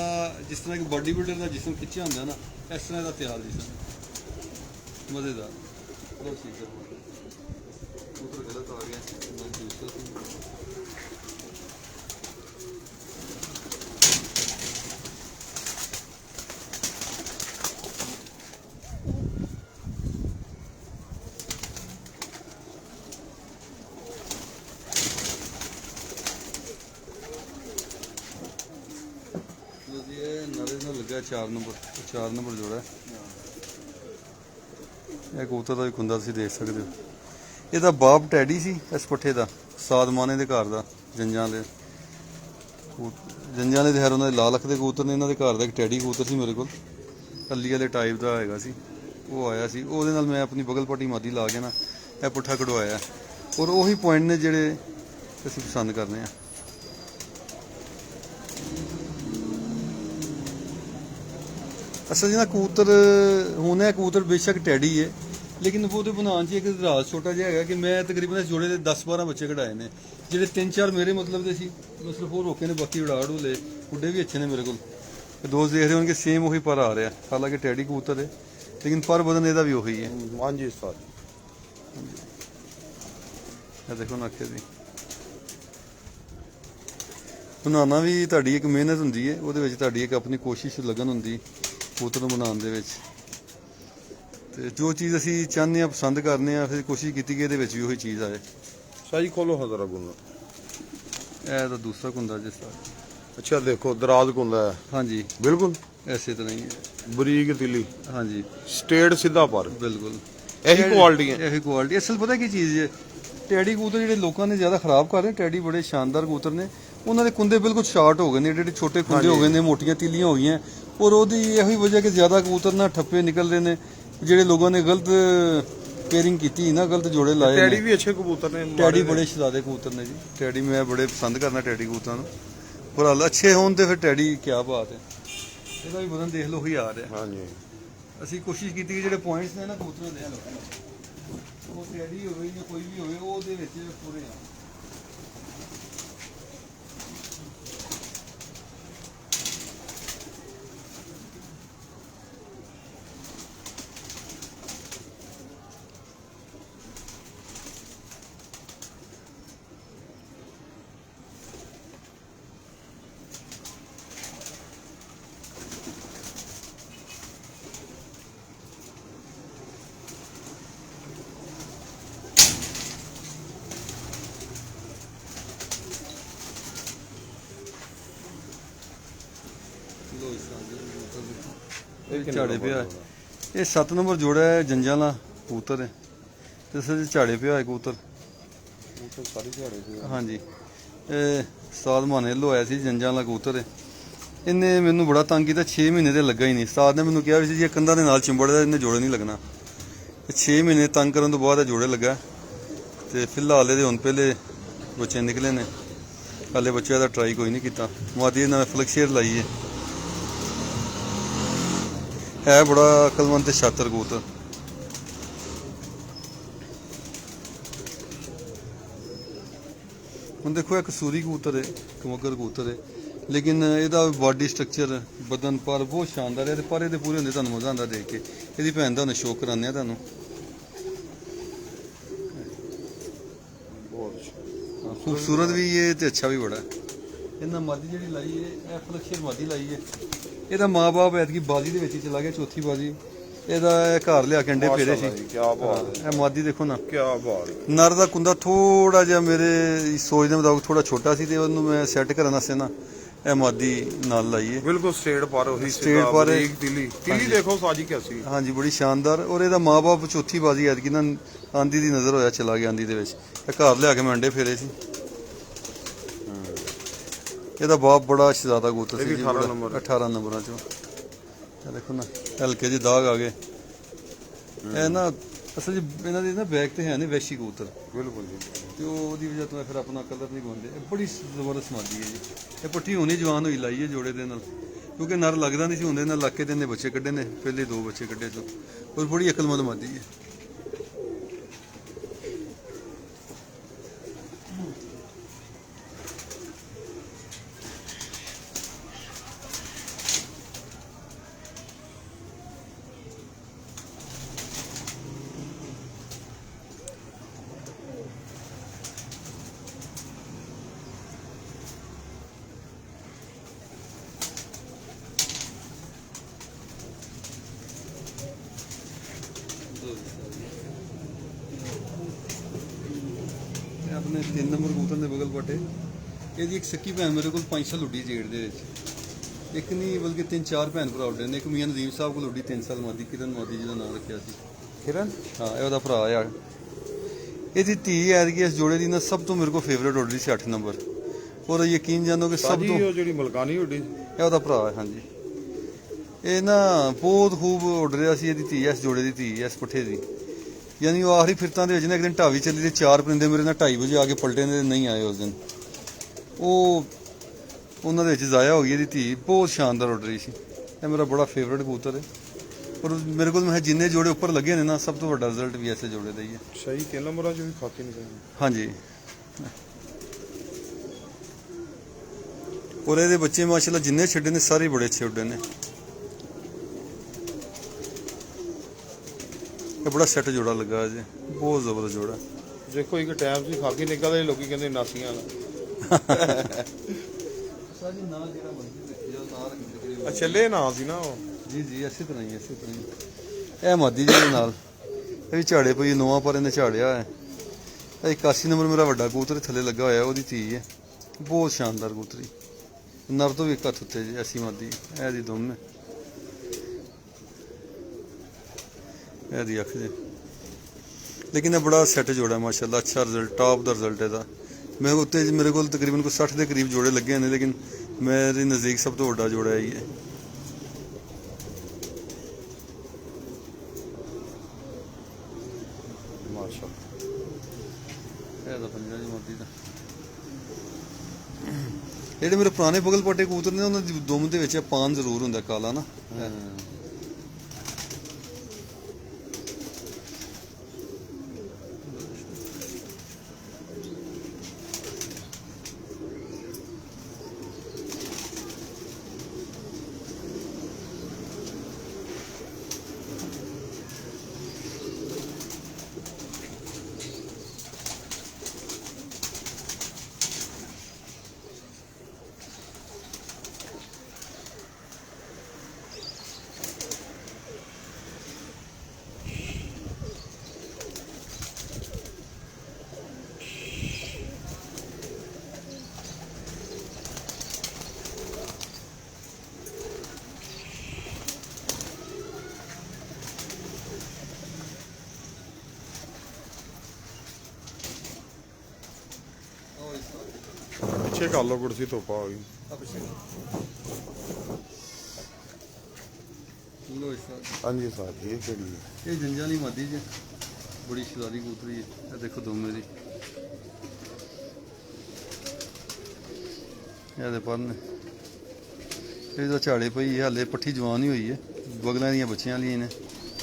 ਜਿਸ ਤਰ੍ਹਾਂ ਕਿ ਬਾਡੀ ਬਿਲਡਰ ਦਾ ਜਿਸਮ ਖਿੱਚਿਆ ਹੁੰਦਾ ਨਾ, ਇਸ ਤਰ੍ਹਾਂ ਦਾ ਤਿਆਰ ਜਿਸਮ ਮਜ਼ੇਦਾਰ। ਬਹੁਤ ਠੀਕ ਹੈ, ਕਬੂਤਰ ਗਲਤ ਆ ਗਿਆ। ਨਾਲੇ ਨਾਲ ਲੱਗਾ 4 ਨੰਬਰ ਜੋੜਾ। ਇਹ ਕਬੂਤਰ ਦਾ ਵੀ ਖੁੰਦਾ ਤੁਸੀਂ ਦੇਖ ਸਕਦੇ ਹੋ। ਇਹਦਾ ਬਾਪ ਟੈਡੀ ਸੀ ਇਸ ਪੱਠੇ ਦਾ, ਸਾਦਮਾਨੇ ਦੇ ਘਰ ਦਾ, ਜੰਜਾਂ ਦੇ ਖੈਰ ਉਹਨਾਂ ਦੇ ਲਾਲ ਅੱਖ ਦੇ ਕਬੂਤਰ ਨੇ। ਇਹਨਾਂ ਦੇ ਘਰ ਦਾ ਇੱਕ ਟੈਡੀ ਕਬੂਤਰ ਸੀ ਮੇਰੇ ਕੋਲ, ਕੱਲੀ ਵਾਲੇ ਟਾਈਪ ਦਾ ਹੈਗਾ ਸੀ, ਉਹ ਆਇਆ ਸੀ। ਉਹਦੇ ਨਾਲ ਮੈਂ ਆਪਣੀ ਬਗਲ ਪੱਟੀ ਮਾਦੀ ਲਾ ਕੇ ਨਾ ਇਹ ਪੁੱਠਾ ਕਢਵਾਇਆ। ਔਰ ਉਹੀ ਪੁਆਇੰਟ ਨੇ ਜਿਹੜੇ ਅਸੀਂ ਪਸੰਦ ਕਰਨੇ ਆ। ਅਸਲ 'ਚ ਨਾ ਕਬੂਤਰ ਹੁਣ ਇਹ ਕਬੂਤਰ ਬੇਸ਼ੱਕ ਟੈਡੀ ਹੈ, ਲੇਕਿਨ ਉਹਦੇ ਬਣਾਉਣ 'ਚ ਇੱਕ ਰਾਜ਼ ਛੋਟਾ ਜਿਹਾ ਹੈਗਾ ਕਿ ਮੈਂ ਤਕਰੀਬਨ ਇਸ ਜੋੜੇ ਦੇ 10-12 ਬੱਚੇ ਕਢਾਏ ਨੇ, ਜਿਹੜੇ 3-4 ਮੇਰੇ ਮਤਲਬ ਦੇ ਸੀ, ਮੈਂ ਸਿਰਫ ਉਹ ਰੋਕੇ ਨੇ, ਬਾਕੀ ਉਡਾ ਲਏ। ਉੱਡੇ ਵੀ ਅੱਛੇ ਨੇ ਮੇਰੇ ਕੋਲ। ਦੋਸਤ ਦੇਖ ਰਹੇ ਹੋਣਗੇ ਸੇਮ ਉਹੀ ਪਰ ਆ ਰਿਹਾ, ਹਾਲਾਂਕਿ ਟੈਡੀ ਕਬੂਤਰ ਹੈ, ਲੇਕਿਨ ਪਰ ਬਦਨ ਇਹਦਾ ਵੀ ਉਹੀ ਹੈ। ਹਾਂਜੀ ਸਰ, ਇਹ ਦੇਖੋ ਨੱਕੇ ਦੀ ਬਣਾਉਣਾ ਵੀ ਤੁਹਾਡੀ ਇੱਕ ਮਿਹਨਤ ਹੁੰਦੀ ਹੈ, ਉਹਦੇ ਵਿੱਚ ਤੁਹਾਡੀ ਇੱਕ ਆਪਣੀ ਕੋਸ਼ਿਸ਼ ਲਗਨ ਹੁੰਦੀ ਕਬੂਤਰ ਨੂੰ ਬਣਾਉਣ ਦੇ ਵਿੱਚ। ਤੇ ਜੋ ਚੀਜ਼ ਅਸੀਂ ਚਾਹੁੰਦੇ ਹਾਂ, ਪਸੰਦ ਕਰਨੇ ਆ, ਫਿਰ ਕੋਸ਼ਿਸ਼ ਕੀਤੀ ਕਿ ਇਹਦੇ ਵਿੱਚ ਵੀ ਉਹੀ ਚੀਜ਼ ਆਏ। ਸਾਈ ਖੋਲੋ ਹਜ਼ਰਾ ਗੁੰਦਾ। ਇਹ ਤਾਂ ਦੂਸਰਾ ਕੁੰਦਾ ਜਿਸ ਤਰ੍ਹਾਂ। ਅੱਛਾ ਦੇਖੋ ਦਰਾਜ਼ ਗੁੰਦਾ ਹੈ। ਹਾਂਜੀ ਬਿਲਕੁਲ ਐਸੇ ਤਰ੍ਹਾਂ ਹੀ ਹੈ। ਬਰੀਕ ਤਿਲੀ, ਹਾਂਜੀ ਸਟੇਟ ਸਿੱਧਾ ਪਰ, ਬਿਲਕੁਲ ਇਹੀ ਕੁਆਲਿਟੀ ਹੈ। ਇਹੀ ਕੁਆਲਿਟੀ ਅਸਲ ਪਤਾ ਕੀ ਚੀਜ਼ ਹੈ, ਟੈਡੀ ਕਬੂਤਰ ਜਿਹੜੇ ਲੋਕਾਂ ਨੇ ਜ਼ਿਆਦਾ ਖਰਾਬ ਕਰ ਰਹੇ, ਟੈਡੀ ਬੜੇ ਸ਼ਾਨਦਾਰ ਕਬੂਤਰ ਨੇ, ਉਹਨਾਂ ਦੇ ਕੁੰਦੇ ਬਿਲਕੁਲ ਸ਼ਾਰਟ ਹੋ ਗਏ ਨੇ, ਜਿਹੜੇ ਛੋਟੇ ਕੁੰਦੇ ਹੋ ਗਏ ਨੇ, ਮੋਟੀਆਂ ਤੀਲੀਆਂ ਹੋ ਗਈਆਂ। ਔਰ ਉਹਦੀ ਇਹੀ ਵਜ੍ਹਾ ਕਿ ਜ਼ਿਆਦਾ ਕਬੂਤਰ ਨਾ ਠੱਪੇ ਨਿਕਲ ਰਹੇ ਨੇ, ਜਿਹੜੇ ਲੋਕਾਂ ਨੇ ਗਲਤ ਪੇਅਰਿੰਗ ਕੀਤੀ ਨਾ, ਗਲਤ ਜੋੜੇ ਲਾਏ ਨੇ। ਟੈਡੀ ਵੀ ਅੱਛੇ ਕਬੂਤਰ ਨੇ, ਟੈਡੀ ਬੜੇ ਸ਼ਾਨਦਾਰ ਕਬੂਤਰ ਨੇ ਜੀ। ਟੈਡੀ ਮੈਂ ਬੜੇ ਪਸੰਦ ਕਰਨਾ ਟੈਡੀ ਕਬੂਤਰਾਂ ਨੂੰ, ਪਰ ਹਾਲ ਅੱਛੇ ਹੋਣ ਤੇ ਫਿਰ ਟੈਡੀ ਕੀ ਬਾਤ ਹੈ। ਇਹਦਾ ਵੀ ਬਦਨ ਦੇਖ ਲਓ ਹੀ ਆ ਰਿਹਾ। ਹਾਂਜੀ ਅਸੀਂ ਕੋਸ਼ਿਸ਼ ਕੀਤੀ ਕਿ ਜਿਹੜੇ ਪੁਆਇੰਟਸ ਨੇ ਨਾ ਕਬੂਤਰਾਂ ਦੇ, ਉਹ ਟੈਡੀ ਹੋਵੇ ਜਾਂ ਕੋਈ ਵੀ ਹੋਵੇ, ਉਹ ਉਹਦੇ ਵਿੱਚ ਪੂਰੇ ਆ। ਝਾੜੇ ਪਿਆ ਇਹ 7 ਨੰਬਰ ਜੋੜਾ ਹੈ, ਜੰਜਾਂ ਵਾਲਾ ਕਬੂਤਰ ਹੈ, ਤੇ ਇਸ ਝਾੜੇ ਪਿਆ ਹੈ ਕਬੂਤਰ। ਸਾਰੀ ਝਾੜੇ ਤੇ ਹਾਂਜੀ ਇਹ ਸਾਦ ਮਾਨੇ ਲੋਇਆ ਸੀ, ਜੰਜਾਂ ਵਾਲਾ ਕਬੂਤਰ ਹੈ। ਇਹਨੇ ਮੈਨੂੰ ਬੜਾ ਤੰਗ ਕੀਤਾ, 6 ਮਹੀਨੇ ਤੇ ਲੱਗਾ ਹੀ ਨਹੀਂ। ਸਾਦ ਨੇ ਮੈਨੂੰ ਕਿਹਾ ਵੀ ਸੀ ਜੇ ਕੰਧਾਂ ਦੇ ਨਾਲ ਚਿੰਬੜਦਾ ਇਹਨੇ ਜੋੜੇ ਨਹੀਂ ਲੱਗਣਾ। 6 ਮਹੀਨੇ ਤੰਗ ਕਰਨ ਤੋਂ ਬਾਅਦ ਇਹ ਜੋੜੇ ਲੱਗਾ। ਤੇ ਫਿਲਹਾਲ ਇਹਦੇ ਹੁਣ ਪਹਿਲੇ ਬੱਚੇ ਨਿਕਲੇ ਨੇ, ਹਾਲੇ ਬੱਚਿਆਂ ਦਾ ਟਰਾਈ ਕੋਈ ਨਹੀਂ ਕੀਤਾ। ਮਾਦੀ ਨਾਲ ਫਲਕਸ਼ੇਰ ਲਾਈ ਹੈ ਬੜਾ ਅਕਲਮੰਦ ਤੇ ਸ਼ਾਤਰ ਕਬੂਤਰ। ਹੁਣ ਦੇਖੋ ਇਹ ਕਸੂਰੀ ਕਬੂਤਰ ਹੈ, ਕਮੋਗਰ ਕਬੂਤਰ ਹੈ, ਲੇਕਿਨ ਇਹਦਾ ਬਾਡੀ ਸਟਰਕਚਰ, ਬਦਨ ਪਰ ਬਹੁਤ ਸ਼ਾਨਦਾਰ ਹੈ। ਤੇ ਪਰ ਇਹਦੇ ਪੂਰੇ ਹੁੰਦੇ ਤੁਹਾਨੂੰ ਮਜ਼ਾ ਆਉਂਦਾ ਦੇਖ ਕੇ। ਇਹਦੀ ਭੈਣ ਦਾ ਹੁਣ ਸ਼ੌਕ ਕਰਾਉਂਦੇ ਆ ਤੁਹਾਨੂੰ। ਖੂਬਸੂਰਤ ਵੀ ਹੈ ਤੇ ਅੱਛਾ ਵੀ ਬੜਾ ਹੈ। ਇਹਨਾਂ ਮਾਦੀ ਜਿਹੜੀ ਲਾਈ ਹੈ, ਇਹ ਫਲਕਸ਼ੇਰ ਮਾਦੀ ਲਾਈ ਹੈ। ਇਹਦਾ ਮਾਂ-ਬਾਪ ਐਤਕੀ ਬਾਜੀ ਦੇ ਵਿੱਚ ਹੀ ਚਲਾ ਗਿਆ, ਚੌਥੀ ਬਾਜੀ। ਇਹਦਾ ਘਰ ਲਿਆ ਕੇ ਅੰਡੇ ਫੇਰੇ ਸੀ। ਕੀ ਬਾਤ ਹੈ, ਇਹ ਮਾਦੀ ਦੇਖੋ ਨਾ, ਕੀ ਬਾਤ ਹੈ। ਨਰ ਦਾ ਕੁੰਦਾ ਥੋੜਾ ਜਿਹਾ ਮੇਰੇ ਸੋਚ ਦੇ ਮੁਤਾਬਕ ਥੋੜਾ ਛੋਟਾ ਸੀ, ਤੇ ਉਹਨੂੰ ਮੈਂ ਸੈੱਟ ਕਰਨ ਵਾਸਤੇ ਨਾ ਇਹ ਮਾਦੀ ਨਾਲ ਲਾਈ ਹੈ। ਬਿਲਕੁਲ ਸਟੇਟ ਪਰ ਉਹੀ ਸਟੇਟ ਪਰ ਹੈ। ਤਿਲੀ ਦੇਖੋ ਸਾਜੀ ਕੈਸੀ। ਹਾਂਜੀ ਬੜੀ ਸ਼ਾਨਦਾਰ। ਔਰ ਇਹਦਾ ਮਾਂ-ਬਾਪ ਚੌਥੀ ਬਾਜੀ ਐਤਕੀ ਨਾ ਆਂਦੀ ਦੀ ਨਜ਼ਰ ਹੋਇਆ, ਚਲਾ ਗਿਆ ਆਂਦੀ ਦੇ ਵਿੱਚ। ਇਹ ਘਰ ਲਿਆ ਕੇ ਮੈਂ ਅੰਡੇ ਫੇਰੇ ਸੀ। ਇਹਦਾ ਬਾਪ ਬੜਾ ਸ਼ਹਿਜ਼ਾਦਾ ਕਬੂਤਰ ਸੀ ਜੀ, 18 ਨੰਬਰਾਂ ਚੋਂ। ਇਹ ਦੇਖੋ ਨਾ ਹਲਕੇ ਜਿਹੇ ਦਾਗ ਆ ਗਏ। ਇਹ ਨਾ ਅਸਲ 'ਚ ਇਹਨਾਂ ਦੇ ਨਾ ਬੈਗ ਤੇ ਹੈ ਨੇ ਵੈਸ਼ੀ ਕਬੂਤਰ, ਬਿਲਕੁਲ ਜੀ। ਤੇ ਉਹਦੀ ਵਜ੍ਹਾ ਤੋਂ ਫਿਰ ਆਪਣਾ ਕਲਰ ਨਹੀਂ ਗਵਾਉਂਦੇ। ਇਹ ਬੜੀ ਜ਼ਬਰਦਸਤ ਮਾਦੀ ਹੈ ਜੀ। ਇਹ ਪੱਠੀ ਹੋਣੀ ਜਵਾਨ ਹੋਈ ਲਾਈ ਹੈ ਜੋੜੇ ਦੇ ਨਾਲ, ਕਿਉਂਕਿ ਨਰ ਲੱਗਦਾ ਨਹੀਂ ਸੀ ਹੁੰਦੇ ਨਾਲ ਲੱਗ ਕੇ ਤੇ ਇਹਨੇ ਬੱਚੇ ਕੱਢੇ ਨੇ, ਪਹਿਲੇ 2 ਬੱਚੇ ਕੱਢੇ ਤੋਂ। ਪਰ ਬੜੀ ਅਕਲਮੰਦ ਮਾਦੀ ਹੈ। ਇਹ ਆਪਣੇ 3 ਨੰਬਰ ਕਬੂਤਰ ਦੇ ਬਗਲ ਪੱਟੇ। ਇਹਦੀ ਇੱਕ ਸੱਕੀ ਭੈਣ ਮੇਰੇ ਕੋਲ 5 ਸਾਲ ਉੱਡੀ ਜੇੜ ਦੇ ਵਿੱਚ। ਇੱਕ ਨਹੀਂ ਬਲਕਿ 3-4 ਭੈਣ ਭਰਾ ਉੱਡੇ ਨੇ। ਇੱਕ ਮੀਆਂ ਨਦੀਮ ਸਾਹਿਬ ਕੋਲ ਉੱਡੀ 3 ਸਾਲ ਮਾਦੀ, ਕਿਰਨ ਮਾਦੀ ਜਿਹਦਾ ਨਾਮ ਰੱਖਿਆ ਸੀ। ਕਿਰਨ? ਹਾਂ, ਇਹ ਉਹਦਾ ਭਰਾ ਆ। ਇਹਦੀ ਧੀ ਐਤਕੀ ਇਸ ਜੋੜੇ ਦੀ ਨਾ ਸਭ ਤੋਂ ਮੇਰੇ ਕੋਲ ਫੇਵਰੇਟ ਉੱਡ ਰਹੀ ਸੀ 8 ਨੰਬਰ। ਔਰ ਯਕੀਨ ਜਾਣੋ ਕਿ ਸਭ ਸਾਜੀ ਤੋਂ ਉਹ ਜਿਹੜੀ ਮਲਕਾਨੀ ਉੱਡੀ ਇਹ ਉਹਦਾ ਭਰਾ ਹੈ। ਹਾਂਜੀ, ਇਹ ਨਾ ਬਹੁਤ ਖੂਬ ਉੱਡ ਰਿਹਾ ਸੀ। ਇਹਦੀ ਧੀ, ਇਸ ਜੋੜੇ ਦੀ ਧੀ, ਇਸ ਪੱਠੇ ਦੀ। ਯਾਨੀ ਉਹ ਆਖਰੀ ਫਿਰਤਾਂ ਦੇ ਵਿੱਚ ਨਾ ਇੱਕ ਦਿਨ ਢਾਵੀ ਚੱਲੀ ਤੇ 4 ਪਰਿੰਦੇ ਮੇਰੇ ਨਾਲ 2:30 ਵਜੇ ਆ ਕੇ ਪਲਟੇ ਨੇ, ਨਹੀਂ ਆਏ ਉਸ ਦਿਨ। ਉਹ ਉਹਨਾਂ ਦੇ ਵਿੱਚ ਜ਼ਾਇਆ ਹੋ ਗਈ। ਇਹਦੀ ਧੀ ਬਹੁਤ ਸ਼ਾਨਦਾਰ ਉੱਡ ਰਹੀ ਸੀ। ਇਹ ਮੇਰਾ ਬੜਾ ਫੇਵਰੇਟ ਕਬੂਤਰ ਹੈ। ਔਰ ਮੇਰੇ ਕੋਲ ਮੈਂ ਜਿੰਨੇ ਜੋੜੇ ਉੱਪਰ ਲੱਗੇ ਨੇ ਨਾ, ਸਭ ਤੋਂ ਵੱਡਾ ਰਿਜ਼ਲਟ ਵੀ ਐਸੇ ਜੋੜੇ ਦਾ ਹੀ ਹੈ। ਸਹੀ 3 ਨੰਬਰਾਂ 'ਚ ਵੀ ਖਾਤੀ ਨਹੀਂ ਹਾਂਜੀ, ਔਰ ਇਹਦੇ ਬੱਚੇ ਮਾਸ਼ਾਅੱਲਾ ਜਿੰਨੇ ਛੱਡੇ ਨੇ ਸਾਰੇ ਬੜੇ ਅੱਛੇ ਉੱਡੇ ਨੇ। ਇਹ ਬੜਾ ਸੈੱਟ ਜੋੜਾ ਲੱਗਾ ਜੀ, ਬਹੁਤ ਜ਼ਬਰਦਸਤ ਜੋੜਾ। ਦੇਖੋ ਇੱਕ ਟਾਈਮ ਸੀ ਖਾਕੀ ਨਿਕਲਦੇ ਲੋਕੀ ਕਹਿੰਦੇ ਨਾਸੀਆਂ ਵਾਲਾ। ਸਾਜੀ ਨਾਂ ਜਿਹੜਾ ਮਰਜ਼ੀ ਦੇਖਿਓ, ਨਾਂ ਰੱਖਦੇ ਅੱਛਾ ਲੈ ਨਾ ਸੀ ਨਾ ਉਹ। ਜੀ ਜੀ, ਇਸੇ ਤਰ੍ਹਾਂ ਹੀ, ਇਸੇ ਤਰ੍ਹਾਂ ਹੀ। ਇਹ ਮਾਦੀ ਜੀ ਦੇ ਨਾਲ ਇਹ ਵੀ ਝਾੜੇ ਪਈ ਨਵਾਂ, ਪਰ ਇਹਨੇ ਝਾੜਿਆ ਹੈ। ਇਹ 81 ਨੰਬਰ ਮੇਰਾ ਵੱਡਾ ਕਬੂਤਰ ਥੱਲੇ ਲੱਗਾ ਹੋਇਆ, ਉਹਦੀ ਧੀ ਹੈ। ਬਹੁਤ ਸ਼ਾਨਦਾਰ ਕਬੂਤਰੀ, ਨਰ ਤੋਂ ਵੀ ਇੱਕ ਹੱਥ ਉੱਤੇ ਜੀ। ਐਸੀ ਮਾਦੀ ਇਹਦੀ ਦੁਮ ਹੈ, ਇਹਦੀ ਅੱਖ ਜੀ। ਲੇਕਿਨ ਇਹ ਬੜਾ ਸੈੱਟ ਜੋੜਾ ਮਾਸ਼ਾਅੱਲਾ, ਅੱਛਾ ਰਿਜ਼ਲਟ, ਟਾਪ ਦਾ ਰਿਜ਼ਲਟ ਇਹਦਾ। ਮੈਂ ਉੱਤੇ ਮੇਰੇ ਕੋਲ ਤਕਰੀਬਨ ਕੋਈ 60 ਦੇ ਕਰੀਬ ਜੋੜੇ ਲੱਗੇ ਨੇ, ਲੇਕਿਨ ਮੇਰੇ ਨਜ਼ਦੀਕ ਸਭ ਤੋਂ ਵੱਡਾ ਜੋੜਾ ਹੀ ਹੈ। ਮਾਸ਼ਾਅੱਲਾ, ਇਹਦਾ ਪੰਜਾ ਜੀ ਮੋਦੀ ਦਾ। ਜਿਹੜੇ ਮੇਰੇ ਪੁਰਾਣੇ ਬਗਲ ਪੱਟੇ ਕਬੂਤਰ ਨੇ, ਉਹਨਾਂ ਦੀ ਦੁਮ ਦੇ ਵਿੱਚ ਪਾਨ ਜ਼ਰੂਰ ਹੁੰਦਾ ਕਾਲਾ ਨਾ। ਪਿੱਛੇ ਕਰ ਲਓ ਕੁਰਸੀ ਧੋਪਾ ਹੋ ਗਈ। ਹਾਂਜੀ ਸਾਜੀ ਇਹ ਕਿਹੜੀ ਹੈ? ਇਹ ਜੰਜਾਂ ਦੀ ਮਾਦੀ ਜੀ, ਬੜੀ ਸ਼ਿਦਾਰੀ ਕਬੂਤਰੀ ਹੈ। ਇਹ ਦੇਖੋ ਦੁਮ ਇਹਦੀ, ਇਹਦੇ ਪਰ ਨੇ। ਇਹਦਾ ਝਾੜੇ ਪਈ ਹੈ, ਹਾਲੇ ਪੱਠੀ ਜਵਾਨ ਹੀ ਹੋਈ ਹੈ, ਬਗਲਾਂ ਦੀਆਂ ਬੱਚਿਆਂ ਲਈ ਨੇ।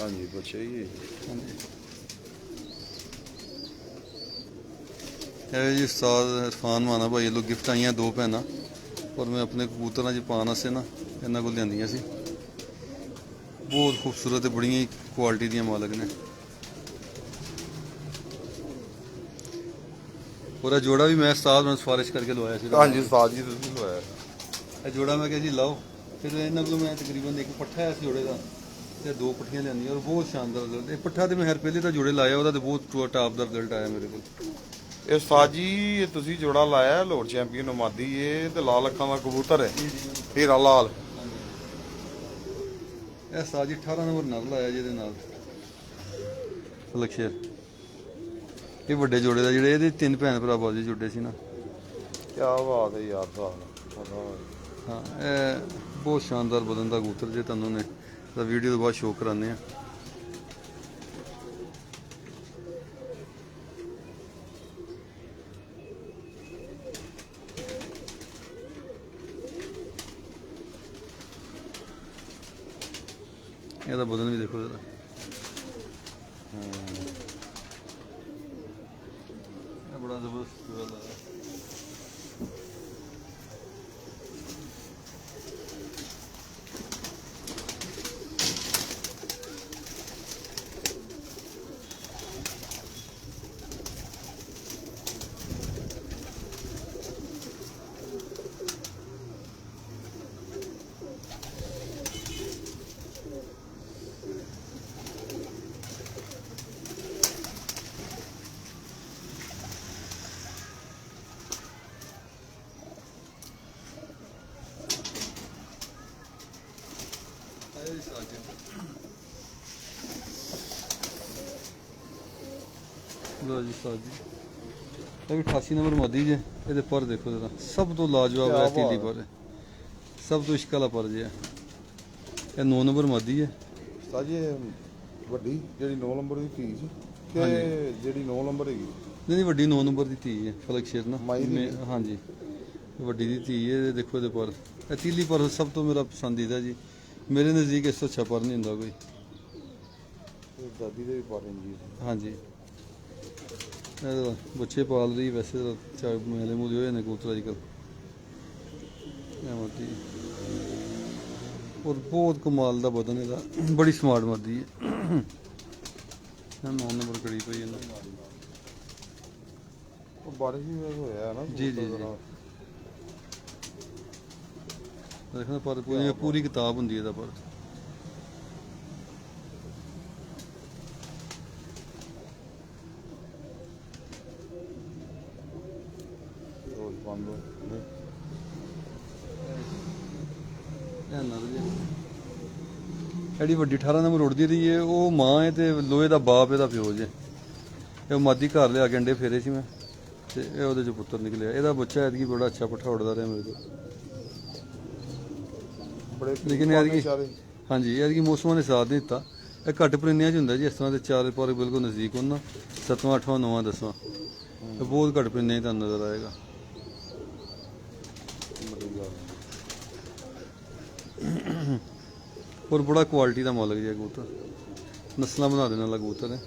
ਹਾਂਜੀ ਬੱਚੇ ਹੀ ਹਾਂਜੀ, ਇਹ ਜੀ ਉਸਤਾਦ ਇਰਫਾਨ ਮਾਨਾ ਭਾਈ ਵੱਲੋਂ ਗਿਫਟ ਆਈਆਂ 2 ਭੈਣਾਂ, ਔਰ ਮੈਂ ਆਪਣੇ ਕਬੂਤਰਾਂ 'ਚ ਪਾਉਣ ਵਾਸਤੇ ਨਾ ਇਹਨਾਂ ਕੋਲ ਲਿਆਂਦੀਆਂ ਸੀ। ਬਹੁਤ ਖੂਬਸੂਰਤ ਤੇ ਬੜੀਆਂ ਹੀ ਕੁਆਲਿਟੀ ਦੀਆਂ ਮਾਲਕ ਨੇ। ਔਰ ਇਹ ਜੋੜਾ ਵੀ ਮੈਂ ਉਸਤਾਦ ਨੂੰ ਸਿਫਾਰਿਸ਼ ਕਰਕੇ ਲਵਾਇਆ ਸੀ। ਹਾਂਜੀ ਉਸਤਾਦ ਜੀ ਤੁਸੀਂ ਲਵਾਇਆ। ਇਹ ਜੋੜਾ ਮੈਂ ਕਿਹਾ ਜੀ ਲਾਓ, ਫਿਰ ਇਹਨਾਂ ਕੋਲ ਮੈਂ ਤਕਰੀਬਨ ਇੱਕ ਪੱਠਾ ਹੈ ਇਸ ਜੋੜੇ ਦਾ ਤੇ 2 ਪੱਠੀਆਂ ਲਿਆਂਦੀਆਂ, ਔਰ ਬਹੁਤ ਸ਼ਾਨਦਾਰ ਰਿਜ਼ਲਟ। ਇਹ ਪੱਠਾ ਤੇ ਮੈਂ ਹਰ ਪਹਿਲੇ ਤਾਂ ਜੋੜੇ ਲਾਇਆ, ਉਹਦਾ ਤੇ ਬਹੁਤ ਟਾਪ ਦਾ ਰਿਜ਼ਲਟ ਆਇਆ ਮੇਰੇ ਕੋਲ। ਇਹ ਸਾਜੀ ਇਹ ਤੁਸੀਂ ਜੋੜਾ ਲਾਇਆ ਲੋਰ ਚੈਂਪੀਅਨ ਮਾਦੀ, ਇਹ ਤੇ ਲਾਲ ਅੱਖਾਂ ਦਾ ਕਬੂਤਰ ਹੈ, ਹੀਰਾ ਲਾਲ। ਇਹ ਸਾਜੀ 18 ਨੰਬਰ ਨਰ ਲਾਇਆ ਜਿਹਦੇ ਨਾਲ ਲਖਸ਼ੇਰ। ਇਹ ਵੱਡੇ ਜੋੜੇ ਦਾ, ਜਿਹੜੇ ਇਹਦੇ 3 ਭੈਣ ਭਰਾ ਬਾਜੀ ਜੁੜੇ ਸੀ ਨਾ। ਕੀ ਬਾਤ ਹੈ ਯਾਰ ਸਾਹਿਬ। ਹਾਂ, ਇਹ ਬਹੁਤ ਸ਼ਾਨਦਾਰ ਬਦਨ ਦਾ ਕਬੂਤਰ ਜੇ ਤੁਹਾਨੂੰ ਨੇ ਤਾਂ ਵੀਡੀਓ ਤੋਂ ਬਾਅਦ ਸ਼ੋਅ ਕਰਾਉਂਦੇ ਆ। ਇਹਦਾ ਬਦਨ ਵੀ ਦੇਖੋ ਜਰਾ। ਇਹ ਬੜਾ ਜ਼ਬਰਦਸਤ ਗੱਲ ਹੈ। ਲੋ ਜੀ ਸਾਜ ਜੀ, ਇਹ ਵੀ 88 ਨੰਬਰ ਮਾਦੀ ਜੇ। ਇਹਦੇ ਪਰ ਦੇਖੋ ਜਰਾ, ਸਭ ਤੋਂ ਲਾਜਵਾਬ ਹੈ ਤੀਲੀ ਪਰ, ਸਭ ਤੋਂ ਇਸ਼ਕ ਵਾਲਾ ਪਰ ਜੇ। ਇਹ 9 ਨੰਬਰ ਮਾਦੀ ਹੈ। ਉਸਤਾਦ ਜੀ ਇਹ ਵੱਡੀ ਜਿਹੜੀ 9 ਨੰਬਰ ਦੀ ਧੀ ਸੀ ਕਿ ਜਿਹੜੀ 9 ਨੰਬਰ ਹੈਗੀ? ਨਹੀਂ ਵੱਡੀ 9 ਨੰਬਰ ਦੀ ਧੀ ਹੈ, ਫਲਕ ਸ਼ੇਰ ਨਾ। ਮਾਈ ਦੀ? ਹਾਂਜੀ, ਵੱਡੀ ਦੀ ਧੀ ਹੈ। ਇਹ ਦੇਖੋ ਇਹਦੇ ਪਰ, ਇਹ ਤੀਲੀ ਪਰ ਸਭ ਤੋਂ ਮੇਰਾ ਪਸੰਦੀਦਾ ਜੀ। ਮੇਰੇ ਨਜ਼ਦੀਕ ਇਸ ਤੋਂ ਅੱਛਾ ਪਰ ਨਹੀਂ ਹੁੰਦਾ ਕੋਈ। ਦਾਦੀ ਦੇ ਵੀ ਪਾਰੇ ਜੀ। ਹਾਂਜੀ, ਇਹ ਬੱਚੇ ਪਾਲ ਰਹੀ। ਵੈਸੇ ਤਾਂ ਚਾਰ ਮੇਲੇ ਮੂਲੇ ਹੋਏ ਨੇ ਕਬੂਤਰ ਅੱਜ ਕੱਲ੍ਹ। ਇਹ ਮਾਦੀ ਔਰ ਬਹੁਤ ਕਮਾਲ ਦਾ ਬਦਨ ਇਹਦਾ, ਬੜੀ ਸਮਾਰਟ ਮਾਦੀ ਹੈ। ਇਹ 9 ਨੰਬਰ ਕੜੀ ਪਈ ਇਹਨਾਂ। ਉਹ ਬਾਰਿਸ਼ ਵੀ ਹੋਇਆ ਨਾ ਜੀ ਜੀ ਜੀ। ਦੇਖੋ ਪਰ ਪੂਰੀ ਕਿਤਾਬ ਹੁੰਦੀ ਹੈ ਇਹਦਾ ਪਰ। ਜਿਹੜੀ ਵੱਡੀ 18 ਨੰਬਰ ਉੜਦੀ ਰਹੀ ਹੈ ਉਹ ਮਾਂ ਹੈ ਤੇ ਲੋਹੇ ਦਾ ਬਾਪ ਇਹਦਾ ਪਿਓ ਜੇ। ਇਹ ਮਾਦੀ ਘਰ ਲਿਆ ਕੇ ਅੰਡੇ ਫੇਰੇ ਸੀ ਮੈਂ, ਤੇ ਇਹ ਉਹਦੇ ਚ ਪੁੱਤਰ ਨਿਕਲਿਆ। ਇਹਦਾ ਬੱਚਾ ਐਤਕੀ ਬੜਾ ਅੱਛਾ ਪੱਠਾ ਉੜਦਾ ਰਿਹਾ ਮੇਰੇ ਕੋਲ। ਲੇਕਿਨ ਐਤਕੀ ਹਾਂਜੀ ਐਤਕੀ ਮੌਸਮਾਂ ਨੇ ਸਾਥ ਨਹੀਂ ਦਿੱਤਾ। ਇਹ ਘੱਟ ਪਰਿੰਦਿਆਂ 'ਚ ਹੁੰਦਾ ਜੀ ਇਸ ਤਰ੍ਹਾਂ ਦੇ ਚਾਰੇ ਪਾਰੇ ਬਿਲਕੁਲ ਨਜ਼ਦੀਕ ਹੋਣ ਨਾ, 7ਵਾਂ 8ਵਾਂ 9ਵਾਂ 10ਵਾਂ, ਇਹ ਬਹੁਤ ਘੱਟ ਪਰਿੰਦਿਆਂ 'ਚ ਤੁਹਾਨੂੰ ਨਜ਼ਰ ਆਏਗਾ। ਔਰ ਬੜਾ ਕੁਆਲਿਟੀ ਦਾ ਮਾਲਕ ਜੀ ਕਬੂਤਰ, ਨਸਲਾਂ ਬਣਾ ਦੇਣ ਵਾਲਾ ਕਬੂਤਰ ਹੈ।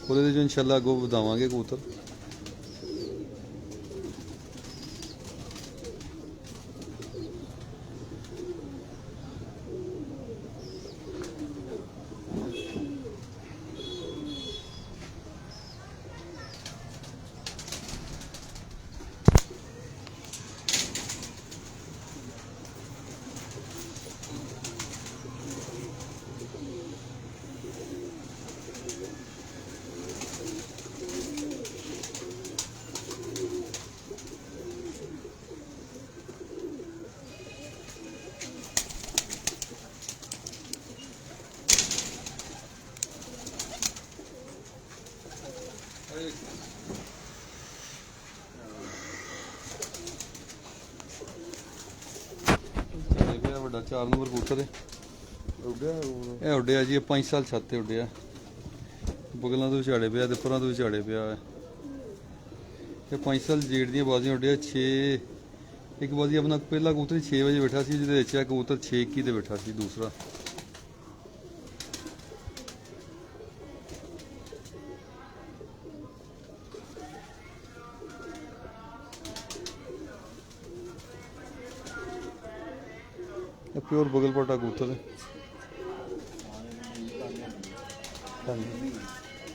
ਉਹਦੇ ਵਿੱਚ ਇਨਸ਼ਾਅੱਲਾ ਅੱਗੋਂ ਵਧਾਵਾਂਗੇ ਕਬੂਤਰ। ਵੱਡਾ 4 ਨੰਬਰ ਕਬੂਤਰ ਹੈ। ਇਹ ਉੱਡਿਆ ਜੀ, 5 ਸਾਲ ਛੱਤ ਤੇ ਉੱਡਿਆ। ਬਗਲਾਂ ਤੋਂ ਵਿਛਾੜੇ ਪਿਆ ਤੇ ਪਰਾਂ ਤੋਂ ਵਿਛਾੜੇ ਪਿਆ ਹੈ। ਇਹ 5 ਸਾਲ ਜੇੜ ਦੀਆਂ ਬਾਜ਼ੀਆਂ ਉੱਡਿਆ। 6 ਇੱਕ ਬਾਜ਼ੀ ਆਪਣਾ ਪਹਿਲਾ ਕਬੂਤਰ 6 ਵਜੇ ਬੈਠਾ ਸੀ, ਜਿਹਦੇ ਵਿੱਚ ਇਹ ਕਬੂਤਰ 6:21 ਤੇ ਬੈਠਾ ਸੀ ਦੂਸਰਾ। प्योर बगलकोटा कबूतर है।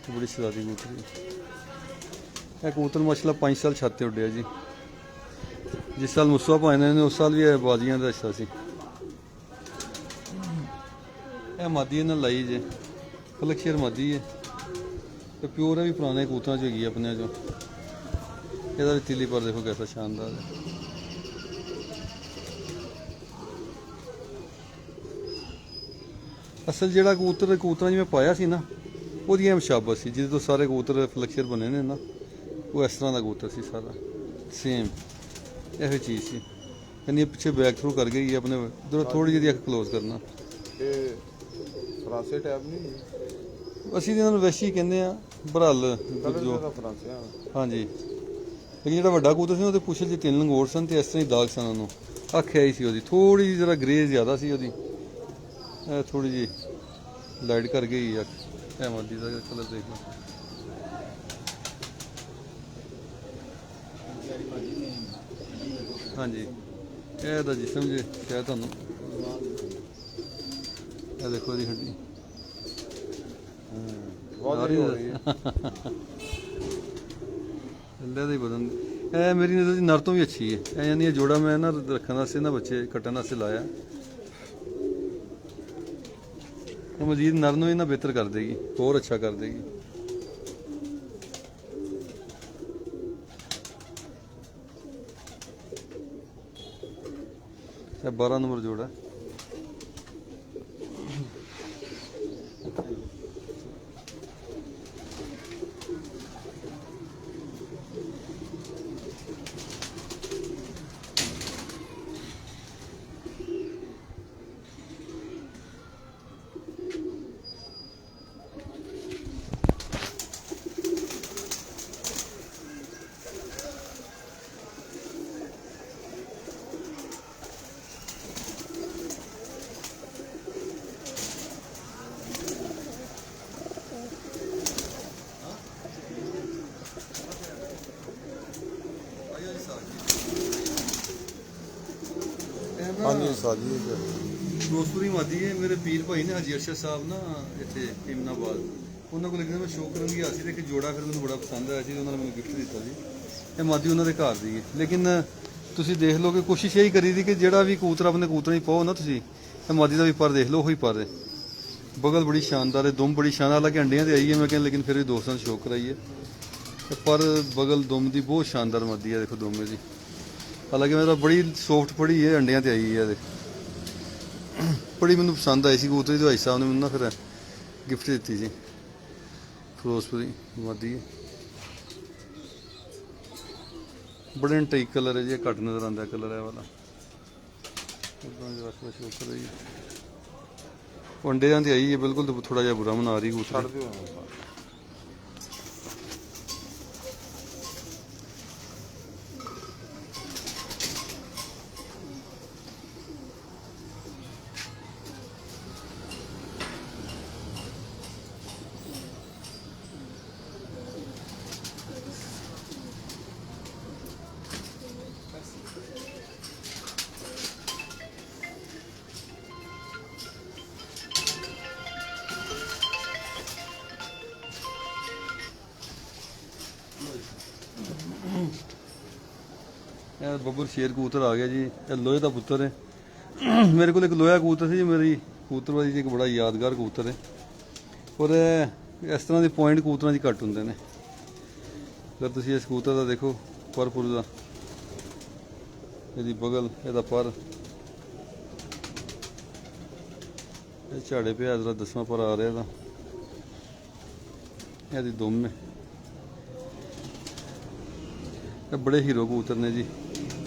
बड़ी सदादी कबूतर है। कबूतर माशाल्लाह 5 साल छाते उड्डे जी। जिस साल मुस्वा पाए ने उस साल भी बाजियां का हिस्सा सी। मादी इन्हें लाई जे, फलकशेर मादी है। तो प्योर है भी पुराने कबूतर चो है अपने चो। यदा भी तिली पर देखो कैसा शानदार है। असल ਜਿਹੜਾ ਕਬੂਤਰਾਂ ਜਿਵੇਂ ਪਾਇਆ ਸੀ ਨਾ, ਉਹਦੀਆਂ ਮਸ਼ਾਬਤ ਸੀ। ਜਿਹਦੇ ਤੋਂ ਸਾਰੇ ਕਬੂਤਰ ਫਲਕਸ਼ਰ ਬਣੇ ਨੇ ਨਾ, ਉਹ ਇਸ ਤਰ੍ਹਾਂ ਦਾ ਕਬੂਤਰ ਸੀ ਸਾਰਾ ਸੇਮ ਇਹੋ ਚੀਜ਼ ਸੀ। ਕਹਿੰਦੀ ਪਿੱਛੇ ਬੈਕ ਥਰੂ ਕਰ ਗਈ ਆਪਣੇ ਉਧਰੋਂ ਥੋੜੀ ਜਿਹੀ ਅੱਖ ਕਲੋਜ਼ ਕਰਨਾ। ਇਹ ਫਰਾਂਸੇ ਟੈਬ ਨਹੀਂ, ਅਸੀਂ ਇਹਨਾਂ ਨੂੰ ਵੈਸ਼ੀ ਕਹਿੰਦੇ ਆ, ਬਰਾਲ ਜੋ ਹਾਂਜੀ। ਲੇਕਿਨ ਜਿਹੜਾ ਵੱਡਾ ਕਬੂਤਰ ਸੀ ਉਹਦੇ ਪੁੱਛਲ 'ਚ 3 ਲੰਗੋਟ ਸਨ ਤੇ ਇਸ ਤਰ੍ਹਾਂ ਹੀ ਦਾਗ ਸਨ। ਉਹਨੂੰ ਅੱਖ ਆਈ ਸੀ ਉਹਦੀ ਥੋੜੀ ਜਿਹੀ, ਜਰਾ ਗ੍ਰੇਜ਼ ਜ਼ਿਆਦਾ ਸੀ ਉਹਦੀ। ਥੋੜੀ ਜਿਹੀ ਲਾਈਟ ਕਰ ਗਈ ਆ ਇਹ ਮਾਦੀ ਦਾ ਕਲਰ ਦੇਖ ਲਓ। ਹਾਂਜੀ ਇਹ ਤਾਂ ਜੀ ਸਮਝੇ ਸ਼ਾਇਦ ਤੁਹਾਨੂੰ ਇਹ ਦੇਖੋ ਜੀ ਹੱਡੀ ਵਾਦੀ ਹੋ ਰਹੀ ਹੈ। ਅੱਲੇ ਦਾ ਹੀ ਬਦਨ ਇਹ ਮੇਰੀ ਨਜ਼ਰ 'ਚ ਨਰ ਤੋਂ ਵੀ ਅੱਛੀ ਹੈ। ਇਹ ਯਾਨੀ ਇਹ ਜੋੜਾ ਮੈਂ ਨਾ ਰੱਖਣ ਵਾਸਤੇ ਨਾ ਬੱਚੇ ਕੱਟਣ ਵਾਸਤੇ ਲਾਇਆ, ਉਹ ਮਜ਼ੀਦ ਨਰ ਨੂੰ ਇਹਨਾਂ ਬਿਹਤਰ ਕਰ ਦੇਗੀ, ਹੋਰ ਅੱਛਾ ਕਰ ਦੇਗੀ। ਇਹ 12 ਨੰਬਰ ਜੋੜਾ ਹਾਂਜੀ ਸਾਜੀ ਫਿਰੋਜ਼ਪੁਰੀ ਮਾਦੀ ਹੈ। ਮੇਰੇ ਪੀਰ ਭਾਈ ਨੇ ਹਾਜੀ ਅਰਸ਼ਦ ਸਾਹਿਬ ਨਾ ਇੱਥੇ ਇਮਨਾਬਾਦ, ਉਹਨਾਂ ਕੋਲ ਇੱਕ ਦਿਨ ਮੈਂ ਸ਼ੋਅ ਕਰਨ ਗਿਆ ਸੀ ਤੇ ਇੱਕ ਜੋੜਾ ਫਿਰ ਮੈਨੂੰ ਬੜਾ ਪਸੰਦ ਆਇਆ ਸੀ, ਉਹਨਾਂ ਨੇ ਮੈਨੂੰ ਗਿਫਟ ਦਿੱਤਾ ਸੀ। ਇਹ ਮਾਦੀ ਉਹਨਾਂ ਦੇ ਘਰ ਦੀ ਹੈ, ਲੇਕਿਨ ਤੁਸੀਂ ਦੇਖ ਲਓ ਕਿ ਕੋਸ਼ਿਸ਼ ਇਹੀ ਕਰੀ ਦੀ ਕਿ ਜਿਹੜਾ ਵੀ ਕਬੂਤਰ ਆਪਣੇ ਕਬੂਤਰਾਂ 'ਚ ਪਾਓ ਨਾ ਤੁਸੀਂ, ਇਹ ਮਾਦੀ ਦਾ ਵੀ ਪਰ ਦੇਖ ਲਓ, ਉਹੀ ਪਰ ਹੈ। ਬਗਲ ਬੜੀ ਸ਼ਾਨਦਾਰ ਹੈ, ਦੁਮ ਬੜੀ ਸ਼ਾਨਦਾਰ, ਹਾਲਾਂਕਿ ਅੰਡਿਆਂ ਤੇ ਆਈ ਹੈ ਮੈਂ ਕਹਿੰਦਾ, ਲੇਕਿਨ ਫਿਰ ਵੀ ਦੋਸਤਾਂ ਨੂੰ ਸ਼ੋਅ ਕਰਾਈ ਹੈ। ਪਰ ਬਗਲ ਦੁਮ ਦੀ ਬਹੁਤ ਸ਼ਾਨਦਾਰ ਮਾਦੀ ਹੈ, ਦੇਖੋ ਦੁਮ ਦੀ, ਹਾਲਾਂਕਿ ਮੇਰਾ ਬੜੀ ਸੌਫਟ ਫੜੀ ਹੈ, ਅੰਡਿਆਂ ਤੇ ਆਈ ਹੈ। ਬੜੀ ਮੈਨੂੰ ਪਸੰਦ ਆਈ ਸੀ ਕਬੂਤਰ ਦੀ, ਭਾਈ ਸਾਹਿਬ ਨੇ ਮੈਨੂੰ ਨਾ ਫਿਰ ਗਿਫਟ ਦਿੱਤੀ ਸੀ। ਫਿਰੋਜ਼ਪੁਰੀ ਮਾਦੀ ਹੈ, ਬੜੇ ਇੰਟੇਕ ਕਲਰ ਹੈ ਜੀ, ਘੱਟ ਨਜ਼ਰ ਆਉਂਦਾ ਕਲਰ ਹੈ ਵਾਲਾ। ਅੰਡਿਆਂ ਤੇ ਆਈ ਹੈ ਬਿਲਕੁਲ, ਥੋੜਾ ਜਿਹਾ ਬੁਰਾ ਮਨਾ ਰਹੀ ਕਬੂਤਰ। ਇਹ ਬੱਬਰ ਸ਼ੇਰ ਕਬੂਤਰ ਆ ਗਿਆ ਜੀ, ਇਹ ਲੋਹੇ ਦਾ ਪੁੱਤਰ ਹੈ। ਮੇਰੇ ਕੋਲ ਇੱਕ ਲੋਹਾ ਕਬੂਤਰ ਸੀ ਜੀ, ਮੇਰੀ ਕਬੂਤਰਬਾਜ਼ੀ 'ਚ ਇੱਕ ਬੜਾ ਯਾਦਗਾਰ ਕਬੂਤਰ ਹੈ। ਔਰ ਇਸ ਤਰ੍ਹਾਂ ਦੇ ਪੁਆਇੰਟ ਕਬੂਤਰਾਂ 'ਚ ਘੱਟ ਹੁੰਦੇ ਨੇ। ਅਗਰ ਤੁਸੀਂ ਇਸ ਕਬੂਤਰ ਦਾ ਦੇਖੋ ਪਰਪੁਰ ਦਾ, ਇਹਦੀ ਬਗਲ, ਇਹਦਾ ਪਰ, ਇਹ ਝਾੜੇ ਪਿਆ ਜਰਾ 10ਵਾਂ ਪਰ ਆ ਰਿਹਾ ਇਹਦਾ, ਇਹਦੀ ਦੁਮ ਹੈ। ਇਹ ਬੜੇ ਹੀਰੋ ਕਬੂਤਰ ਨੇ ਜੀ,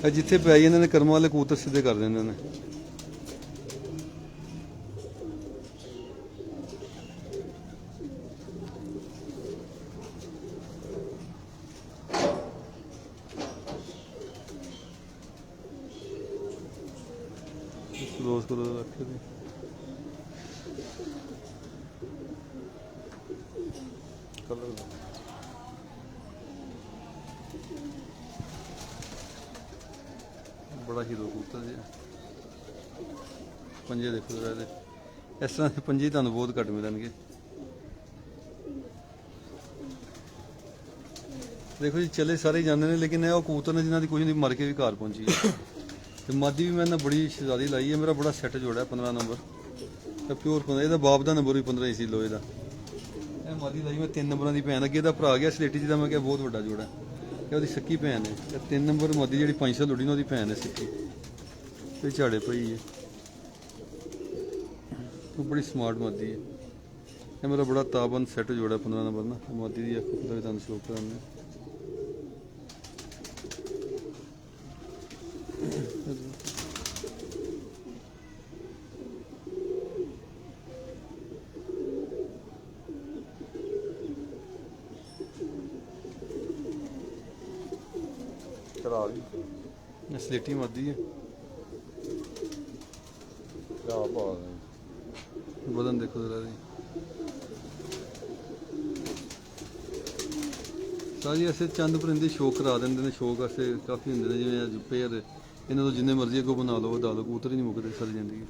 ਇਹ ਜਿੱਥੇ ਪਿਆਈ ਇਹਨਾਂ ਨੇ ਕਰਮਾਂ ਵਾਲੇ ਕਬੂਤਰ ਸਿੱਧੇ ਕਰ ਦਿੰਦੇ ਨੇ। ਰੋਜ਼ ਕਰੋ ਰੱਖੇ ਦੀ ਕਲਰ ਬੜਾ ਹੀਰੋ ਕਬੂਤਰ ਜੀ। ਪੰਜੇ ਦੇਖੋ ਜਰਾ ਇਹਦੇ, ਇਸ ਤਰ੍ਹਾਂ ਦੇ ਪੰਜੇ ਤੁਹਾਨੂੰ ਬਹੁਤ ਘੱਟ ਮਿਲਣਗੇ। ਦੇਖੋ ਜੀ ਚਲੇ ਸਾਰੇ ਜਾਂਦੇ ਨੇ, ਲੇਕਿਨ ਇਹ ਉਹ ਕਬੂਤਰ ਨੇ ਜਿਨ੍ਹਾਂ ਦੀ ਕੁਝ ਨਹੀਂ, ਮਰ ਕੇ ਵੀ ਘਰ ਪਹੁੰਚੀ ਹੈ। ਤੇ ਮਾਦੀ ਵੀ ਮੈਂ ਨਾ ਬੜੀ ਸ਼ਹਿਜ਼ਾਦੀ ਲਾਈ ਹੈ, ਮੇਰਾ ਬੜਾ ਸੈੱਟ ਜੋੜਾ 15 ਨੰਬਰ, ਇਹ ਪਿਓਰ 15, ਇਹਦਾ ਬਾਪ ਦਾ ਨੰਬਰ ਵੀ 15 ਹੀ ਸੀ ਲੋਹੇ ਦਾ। ਇਹ ਮਾਦੀ ਲਾਈ ਮੈਂ 3 ਨੰਬਰਾਂ ਦੀ ਭੈਣ, ਅੱਗੇ ਇਹਦਾ ਭਰਾ ਗਿਆ ਸਲੇਟੀ ਜਿਹਦਾ, ਮੈਂ ਕਿਹਾ ਬਹੁਤ ਵੱਡਾ ਜੋੜਾ, ਇਹ ਉਹਦੀ ਸੱਕੀ ਭੈਣ ਹੈ। ਇਹ 3 ਨੰਬਰ ਮਾਦੀ ਜਿਹੜੀ 500 ਲੁੱਡੀ ਨਾ, ਉਹਦੀ ਭੈਣ ਹੈ ਸਿੱਕੀ, ਤੇ ਝਾੜੇ ਪਈ ਹੈ। ਉਹ ਬੜੀ ਸਮਾਰਟ ਮਾਦੀ ਹੈ। ਇਹ ਮੇਰਾ ਬੜਾ ਤਾਬਨ ਸੈੱਟ ਜੋੜਾ 15 ਨੰਬਰ ਨਾ, ਮਾਦੀ ਦੀ ਅੱਖ ਦਾ ਵੀ ਤੁਹਾਨੂੰ ਸ਼ੋਅ ਕਰਾਂਗੇ। ਚੜਾ ਲਈ ਇਹ ਸਲੇਟੀ ਮਾਦੀ ਹੈ, ਕਿਆ ਬਾਤ ਹੈ। ਬਦਨ ਦੇਖੋ ਜਰਾ ਜੀ, ਸਾਰੀ ਐਸੇ ਚੰਦ ਪਰਿੰਦੇ ਸ਼ੌਕ ਕਰਾ ਦਿੰਦੇ ਨੇ, ਸ਼ੌਕ ਵਾਸਤੇ ਕਾਫੀ ਹੁੰਦੇ ਨੇ, ਜਿਵੇਂ ਅੱਜ ਪੇਅਰ ਇਹਨਾਂ ਤੋਂ ਜਿੰਨੇ ਮਰਜ਼ੀ ਅੱਗੋਂ ਬਣਾ ਲਓ ਵਧਾ ਲਓ, ਕਬੂਤਰ ਹੀ ਨਹੀਂ ਮੁੱਕਦੇ ਸਾਰੀ ਜ਼ਿੰਦਗੀ।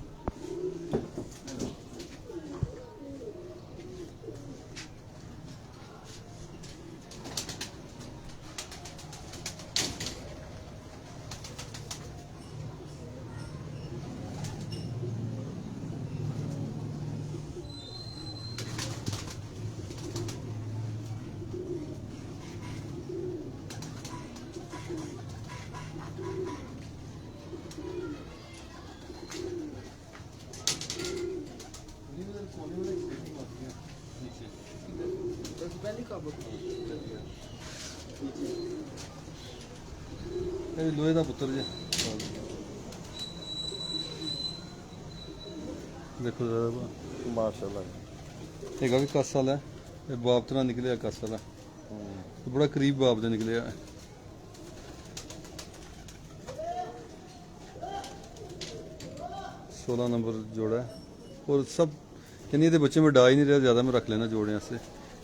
ਇਹ ਲੋਹੇ ਦਾ ਪੁੱਤਰ ਜੇ ਦੇਖੋ ਜ਼ਰਾ, ਮਾਸ਼ਾਅੱਲਾ। ਹੈਗਾ ਵੀ ਕੱਸ ਵਾਲਾ, ਇਹ ਬਾਪ ਤਰ੍ਹਾਂ ਨਿਕਲਿਆ ਕੱਸ ਵਾਲਾ, ਬੜਾ ਕਰੀਬ ਬਾਪ ਦੇ ਨਿਕਲਿਆ। सोलह नंबर जोड़ा है और सब यानी ये बच्चे में डा ही नहीं रहा, ज़्यादा मैं रख लेना जोड़े से।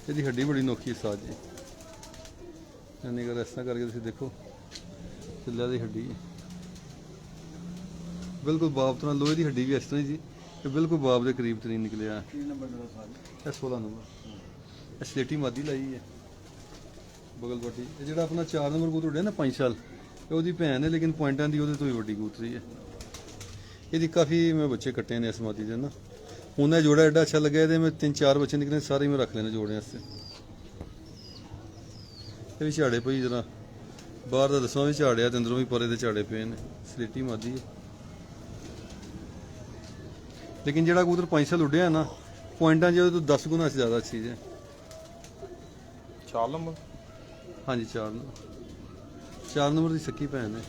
ਇਹਦੀ हड्डी बड़ी नौखी साज जी, यानी अगर इस तरह करके तुम देखो चिल्ला की हड्डी बिल्कुल बाप तरह, लोहे की हड्डी भी इस तरह जी, ये बिल्कुल बाप के करीब तरीन निकलिया। 16 नंबर स्लेटी मादी लाई है बगल पट्टी। ये जो अपना 4 नंबर कबूतर उड़े ना 5 साल, वो भैन है लेकिन पॉइंटा की वो तो भी वड्डी कबूतरी है। ये काफ़ी मैं बच्चे कट्टे ने इस मादी के ना, उन्हें जोड़ा एडा अच्छा लगे, मैं 3-4 बच्चे निकले सारे मैं रख लेने जोड़े वास्ते। ये भी झाड़े पई जरा बाहर का दसवां भी झाड़िया, अंदरों भी परे के झाड़े पे ने, स्लेटी मादी है। लेकिन जो कबूतर 5 साल उड्या ना पॉइंटा जो तो 10 गुना से ज़्यादा चीज़ है। 4 नंबर, हाँ जी 4 नंबर की सकी भैन है।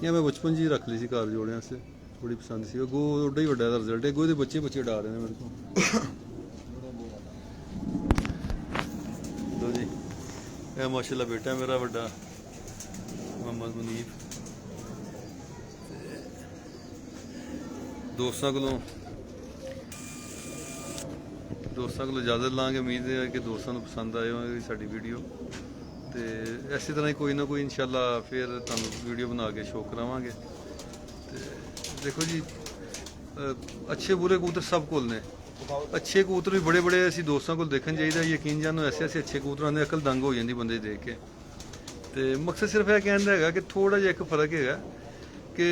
या मैं बचपन जी रख ली सी घर जोड़िया से, बड़ी पसंद सी। गो उड्डा ही वड्डा रिजल्ट है, गो बच्चे उड़ा रहे हैं मेरे को। दो जी यह माशाल्लाह बेटा है मेरा बड़ा मोहम्मद मुनीब। दोस्तों को इजाजत लाँगे, उम्मीद है कि दोस्तों को पसंद आए होगी साड़ी वीडियो। तो इसी तरह ही कोई ना कोई इंशाल्लाह फिर तुहानू वीडियो बना के शो करावांगे। तो देखो जी अच्छे बुरे कबूतर सब कोल ने, अच्छे कबूतर भी बड़े बड़े असी दोस्तों को देखना चाहिए। यकीन जानो ऐसे ऐसे अच्छे कबूतर आते, अकल दंग हो जाती बंदे देख के। तो मकसद सिर्फ यह कहना है कि थोड़ा जिहा एक फर्क है कि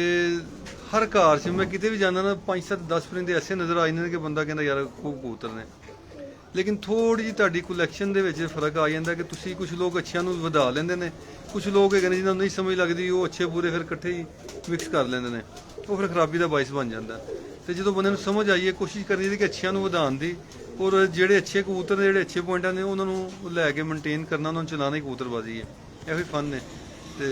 हर घर च मैं किते भी जाना ना 5-7-10 परिंदे ऐसे नज़र आ जाते कि बंदा कहता यार खूब कबूतर ने। लेकिन थोड़ी जी तुहाडी कलैक्शन दे विच फर्क आ जाता कि तुसीं कुछ लोग अच्छियां नूं वधा लैंदे ने, कुछ लोग है जिन्हां नूं नहीं समझ लगदी वो अच्छे बुरे फिर इकट्ठे ही मिक्स कर लैंदे ने, वो फिर खराबी का बाइस बन जाता। तो जो बंदे नूं समझ आई है कोशिश करनी चाहिए कि अच्छियां नूं वधाउण दी, और जिहड़े अच्छे कबूतर जिहड़े अच्छे पॉइंटां ने उन्हां नूं लैके मेनटेन करना, उन्हां नूं चलाना ही कबूतरबाजी है। यह भी फन है। तो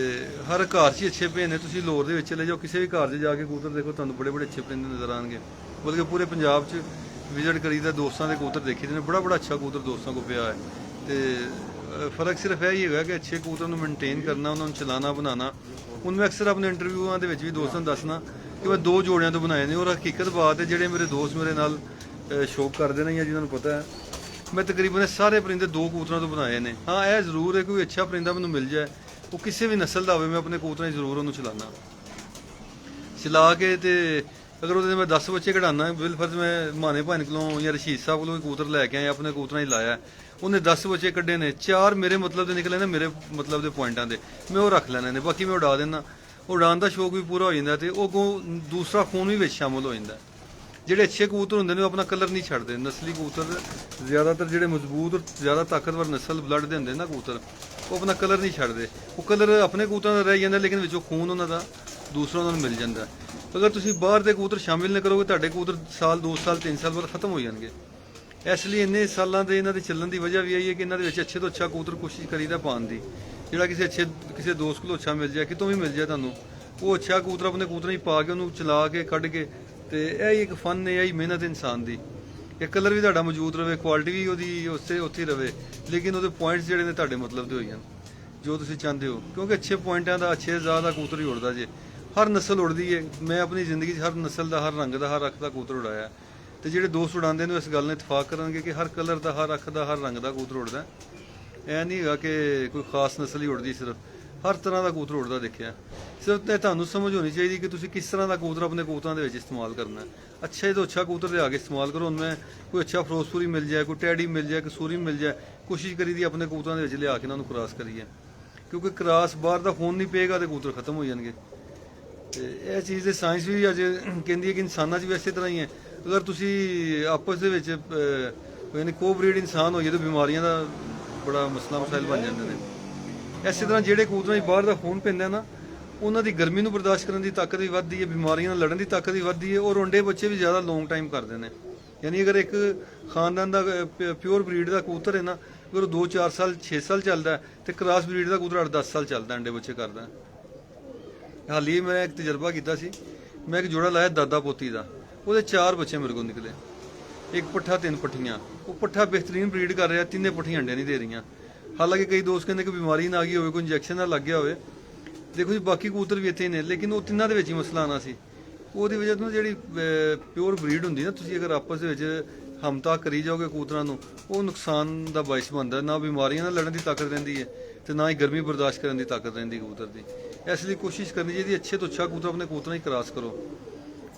हर घर च अच्छे भे ने, तुसीं लाहौर दे विच चले जाओ किसी भी घर च जाके कबूतर देखो तुहानूं बड़े बड़े अच्छे परिंदे नज़र आएंगे। बल्कि पूरे पंजाब च विजिट करीदा, दोस्तों के कबूतर देखी ने, बड़ा बड़ा अच्छा कबूतर दोस्तों को पिया है। तो फर्क सिर्फ यही है कि अच्छे कबूतर को मेनटेन करना, उन्होंने चलाना बनाना। हूँ मैं अक्सर अपने इंटरव्यूआं दे विच भी दोस्तों को दसना कि मैं 2 जोड़ियां तो बनाए ने, और हकीकत बात है जिहड़े मेरे दोस्त मेरे नाल शौक करते हैं या जिन्होंने पता है मैं तकरीबन सारे परिंदे 2 कबूतरों तो बनाए ने। हाँ यह जरूर है कोई अच्छा परिंदा मैनूं मिल जाए, वो किसी भी नस्ल का हो, मैं अपने कबूतरों जरूर उन्होंने चलाना, चला के ते अगर वो मैं 10 बच्चे कढ़ाना बिल फर्ज मैं माने भाइन को या रशीद साहब को कबूतर लैके आया अपने कबूतर ही लाया, उन्हें 10 बच्चे कड्ढे ने, 4 मेरे मतलब के निकले ने, मेरे मतलब के पॉइंटा के मैं वो रख लेने ने, बाकी मैं उड़ा देना। उड़ान का शौक भी पूरा हो जाता, तो वो दूसरा खून भी विच शामिल हो जाता। ਜਿਹੜੇ अच्छे कबूतर होंगे ने अपना कलर नहीं छड्डदे। नस्ली कबूतर ज़्यादातर ਜਿਹੜੇ मजबूत और ज़्यादा ताकतवर नस्ल ब्लड के होंगे ना कबूतर, वो अपना कलर नहीं छड्डदे। वो कलर अपने कबूतरों का रह जाता लेकिन विचों खून उन्होंने दूसरा उन्होंने मिल जाता। अगर तुसीं बाहर के कबूतर शामिल नहीं करोगे तो कबूतर साल 2 साल 3 साल बाद खत्म हो जाएंगे। इसलिए इन्ने सालों के इन्हों के चलन की वजह भी यही है कि इन्होंने अच्छे तो अच्छा कबूतर कोशिश करीदा पाने की, जोड़ा किसी अच्छे किसी दोस्त को अच्छा मिल जाए, कितों भी मिल जाए तुहानूं, वो अच्छा कबूतर अपने कबूतर ही पा के उन्होंने चला के कढ़ के। तो यही एक फन है, यही मेहनत इंसान की। एक कलर भी तुहाडा मौजूद रहे, क्वालिटी भी उसकी उत्थे ही रहे, लेकिन वो पॉइंट्स जोड़े ने तुहाडे मतलब के हो जाए जो तुसीं चाहते हो। क्योंकि अच्छे पॉइंटा का अच्छे ज़ात का कबूतर ही उड़ता जे, हर नस्ल उड़ती है। मैं अपनी जिंदगी हर नस्ल का, हर रंग का, हर अख का कबूतर उड़ाया। ਤੇ ਜਿਹੜੇ ਦੋਸਤ ਉਡਾਉਂਦੇ ਨੇ ਉਹ ਇਸ ਗੱਲ ਨਾਲ ਇਤਫਾਕ ਕਰਨਗੇ ਕਿ ਹਰ ਕਲਰ ਦਾ, ਹਰ ਅੱਖ ਦਾ, ਹਰ ਰੰਗ ਦਾ ਕਬੂਤਰ ਉੱਡਦਾ। ਇਹ ਨਹੀਂ ਹੈਗਾ ਕਿ ਕੋਈ ਖਾਸ ਨਸਲ ਹੀ ਉੱਡਦੀ, ਸਿਰਫ ਹਰ ਤਰ੍ਹਾਂ ਦਾ ਕਬੂਤਰ ਉੱਡਦਾ ਦੇਖਿਆ। ਸਿਰਫ ਤੇ ਤੁਹਾਨੂੰ ਸਮਝ ਹੋਣੀ ਚਾਹੀਦੀ ਕਿ ਤੁਸੀਂ ਕਿਸ ਤਰ੍ਹਾਂ ਦਾ ਕਬੂਤਰ ਆਪਣੇ ਕਬੂਤਰਾਂ ਦੇ ਵਿੱਚ ਇਸਤੇਮਾਲ ਕਰਨਾ ਹੈ। ਅੱਛੇ ਤੋਂ ਅੱਛਾ ਕਬੂਤਰ ਲਿਆ ਕੇ ਇਸਤੇਮਾਲ ਕਰੋ। ਉਨमें ਕੋਈ ਅੱਛਾ ਫਿਰੋਜ਼ਪੁਰੀ ਮਿਲ ਜਾਏ, ਕੋਈ ਟੈਡੀ ਮਿਲ ਜਾਏ, ਕੋਈ ਸੂਰੀ ਮਿਲ ਜਾਏ, ਕੋਸ਼ਿਸ਼ ਕਰੀ ਦੀ ਆਪਣੇ ਕਬੂਤਰਾਂ ਦੇ ਵਿੱਚ ਲਿਆ ਕੇ ਇਹਨਾਂ ਨੂੰ ਕ੍ਰਾਸ ਕਰੀਏ, ਕਿਉਂਕਿ ਕ੍ਰਾਸ ਬਾਹਰ ਦਾ ਖੂਨ ਨਹੀਂ ਪਏਗਾ ਤੇ ਕਬੂਤਰ ਖਤਮ ਹੋ ਜਾਣਗੇ। ਤੇ ਇਹ ਚੀਜ਼ ਦੇ ਸਾਇੰਸ ਵੀ ਅੱਜ ਕਹਿੰਦੀ ਹੈ ਕਿ ਇਨਸਾਨਾਂ 'ਚ ਵੀ ਇਸੇ ਤਰ੍ਹਾਂ ਹੀ ਹੈ। ਅਗਰ ਤੁਸੀਂ ਆਪਸ ਦੇ ਵਿੱਚ ਯਾਨੀ ਕੋਬਰੀਡ ਇਨਸਾਨ ਹੋਈਏ ਤਾਂ ਬਿਮਾਰੀਆਂ ਦਾ ਬੜਾ ਮਸਲਾ ਮਸਾਇਲ ਬਣ ਜਾਂਦੇ ਨੇ। ਇਸੇ ਤਰ੍ਹਾਂ ਜਿਹੜੇ ਕਬੂਤਰਾਂ 'ਚ ਬਾਹਰ ਦਾ ਖੂਨ ਪੈਂਦਾ ਨਾ, ਉਹਨਾਂ ਦੀ ਗਰਮੀ ਨੂੰ ਬਰਦਾਸ਼ਤ ਕਰਨ ਦੀ ਤਾਕਤ ਵੀ ਵੱਧਦੀ ਹੈ, ਬਿਮਾਰੀਆਂ ਨਾਲ ਲੜਨ ਦੀ ਤਾਕਤ ਵੀ ਵੱਧਦੀ ਹੈ, ਔਰ ਰੋਂਡੇ ਬੱਚੇ ਵੀ ਜ਼ਿਆਦਾ ਲੌਂਗ ਟਾਈਮ ਕਰਦੇ ਨੇ। ਯਾਨੀ ਅਗਰ ਇੱਕ ਖਾਨਦਾਨ ਦਾ ਪਿਓਰ ਬਰੀਡ ਦਾ ਕਬੂਤਰ ਹੈ ਨਾ, ਅਗਰ ਉਹ 2-4 ਸਾਲ 6 ਸਾਲ ਚੱਲਦਾ ਤੇ ਕ੍ਰਾਸ ਬਰੀਡ ਦਾ ਕਬੂਤਰ 8-10 ਸਾਲ ਚੱਲਦਾ, ਅੰਡੇ ਬੱਚੇ ਕਰਦਾ। ਹਾਲ ਹੀ ਮੈਂ ਇੱਕ ਤਜਰਬਾ ਕੀਤਾ ਸੀ। ਮੈਂ ਇੱਕ ਜੋੜਾ ਲਾਇਆ ਦਾਦਾ ਪੋਤੀ ਦਾ, ਉਹਦੇ 4 ਬੱਚੇ ਮੇਰੇ ਕੋਲ ਨਿਕਲੇ, ਇੱਕ ਪੱਠਾ 3 ਪੱਠੀਆਂ। ਉਹ ਪੱਠਾ ਬਿਹਤਰੀਨ ਬਰੀਡ ਕਰ ਰਿਹਾ, 3 ਪੱਠੀਆਂ ਅੰਡੇ ਨਹੀਂ ਦੇ ਰਹੀਆਂ। ਹਾਲਾਂਕਿ ਕਈ ਦੋਸਤ ਕਹਿੰਦੇ ਕਿ ਬਿਮਾਰੀ ਨਾ ਆ ਗਈ ਹੋਵੇ, ਕੋਈ ਇੰਜੈਕਸ਼ਨ ਨਾ ਲੱਗ ਗਿਆ ਹੋਵੇ। ਦੇਖੋ ਜੀ ਬਾਕੀ ਕਬੂਤਰ ਵੀ ਇੱਥੇ ਨੇ, ਲੇਕਿਨ ਉਹ ਤਿੰਨਾਂ ਦੇ ਵਿੱਚ ਹੀ ਮਸਲਾ ਆਣਾ ਸੀ। ਉਹਦੀ ਵਜ੍ਹਾ ਤੋਂ ਜਿਹੜੀ ਪਿਓਰ ਬਰੀਡ ਹੁੰਦੀ ਨਾ, ਤੁਸੀਂ ਅਗਰ ਆਪਸ ਦੇ ਵਿੱਚ ਹਮਤਾ ਕਰੀ ਜਾਓਗੇ ਕਬੂਤਰਾਂ ਨੂੰ, ਉਹ ਨੁਕਸਾਨ ਦਾ ਬਾਇਸ ਬਣਦਾ। ਨਾ ਬਿਮਾਰੀਆਂ ਨਾਲ ਲੜਨ ਦੀ ਤਾਕਤ ਰਹਿੰਦੀ ਹੈ ਤੇ ਨਾ ਹੀ ਗਰਮੀ ਬਰਦਾਸ਼ਤ ਕਰਨ ਦੀ ਤਾਕਤ ਰਹਿੰਦੀ ਕਬੂਤਰ ਦੀ। ਇਸ ਲਈ ਕੋਸ਼ਿਸ਼ ਕਰਨੀ ਚਾਹੀਦੀ ਅੱਛੇ ਤੋਂ ਅੱਛਾ ਕਬੂਤਰ ਆਪਣੇ ਕਬੂਤਰਾਂ ਹੀ ਕ੍ਰਾਸ ਕਰੋ,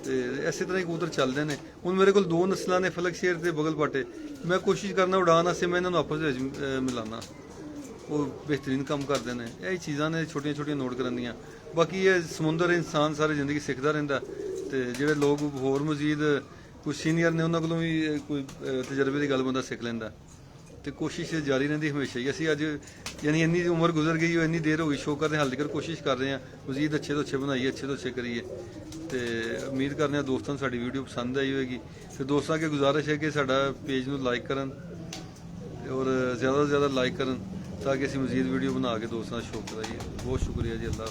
ਤੇ ਇਸੇ ਤਰ੍ਹਾਂ ਹੀ ਕਬੂਤਰ ਚੱਲਦੇ ਨੇ। ਹੁਣ ਮੇਰੇ ਕੋਲ 2 ਨਸਲਾਂ ਨੇ, ਫਲਕ ਸ਼ੇਰ ਤੇ ਬਗਲ ਪਾਟੇ। ਮੈਂ ਕੋਸ਼ਿਸ਼ ਕਰਨਾ ਉਡਾਣ ਵਾਸਤੇ, ਮੈਂ ਇਹਨਾਂ ਨੂੰ ਆਪਸ ਦੇ ਵਿੱਚ ਮਿਲਾਨਾ, ਉਹ ਬਿਹਤਰੀਨ ਕੰਮ ਕਰਦੇ ਨੇ। ਇਹ ਚੀਜ਼ਾਂ ਨੇ ਛੋਟੀਆਂ ਛੋਟੀਆਂ ਨੋਟ ਕਰਨ ਦੀਆਂ। ਬਾਕੀ ਇਹ ਸਮੁੰਦਰ ਇਨਸਾਨ ਸਾਰੀ ਜ਼ਿੰਦਗੀ ਸਿੱਖਦਾ ਰਹਿੰਦਾ, ਤੇ ਜਿਹੜੇ ਲੋਕ ਹੋਰ ਮਜ਼ੀਦ ਕੋਈ ਸੀਨੀਅਰ ਨੇ ਉਹਨਾਂ ਕੋਲੋਂ ਵੀ ਕੋਈ ਤਜਰਬੇ ਦੀ ਗੱਲ ਬੰਦਾ ਸਿੱਖ ਲੈਂਦਾ, ਤੇ ਕੋਸ਼ਿਸ਼ ਜਾਰੀ ਰਹਿੰਦੀ ਹਮੇਸ਼ਾ ਹੀ। ਅਸੀਂ ਅੱਜ ਯਾਨੀ ਇੰਨੀ ਉਮਰ ਗੁਜ਼ਰ ਗਈ, ਇੰਨੀ ਦੇਰ ਹੋ ਗਈ ਸ਼ੋਅ ਕਰਦੇ, ਹਾਲੇ ਤੱਕ ਕੋਸ਼ਿਸ਼ ਕਰ ਰਹੇ ਹਾਂ ਮਜ਼ੀਦ ਅੱਛੇ ਤੋਂ ਅੱਛੇ ਬਣਾਈਏ, ਅੱਛੇ ਤੋਂ ਅੱਛੇ ਕਰੀਏ। ਤੇ ਉਮੀਦ ਕਰਦੇ ਹਾਂ ਦੋਸਤਾਂ ਨੂੰ ਸਾਡੀ ਵੀਡੀਓ ਪਸੰਦ ਆਈ ਹੋਏਗੀ। ਤੇ ਦੋਸਤਾਂ ਅੱਗੇ ਗੁਜ਼ਾਰਿਸ਼ ਹੈ ਕਿ ਸਾਡਾ ਪੇਜ ਨੂੰ ਲਾਈਕ ਕਰਨ ਔਰ ਜ਼ਿਆਦਾ ਤੋਂ ਜ਼ਿਆਦਾ ਲਾਈਕ ਕਰਨ, ਤਾਂ ਕਿ ਅਸੀਂ ਮਜ਼ੀਦ ਵੀਡੀਓ ਬਣਾ ਕੇ ਦੋਸਤਾਂ ਦਾ ਸ਼ੋਅ ਕਰਾਈਏ। ਬਹੁਤ ਸ਼ੁਕਰੀਆ ਜੀ, ਅੱਲਾ।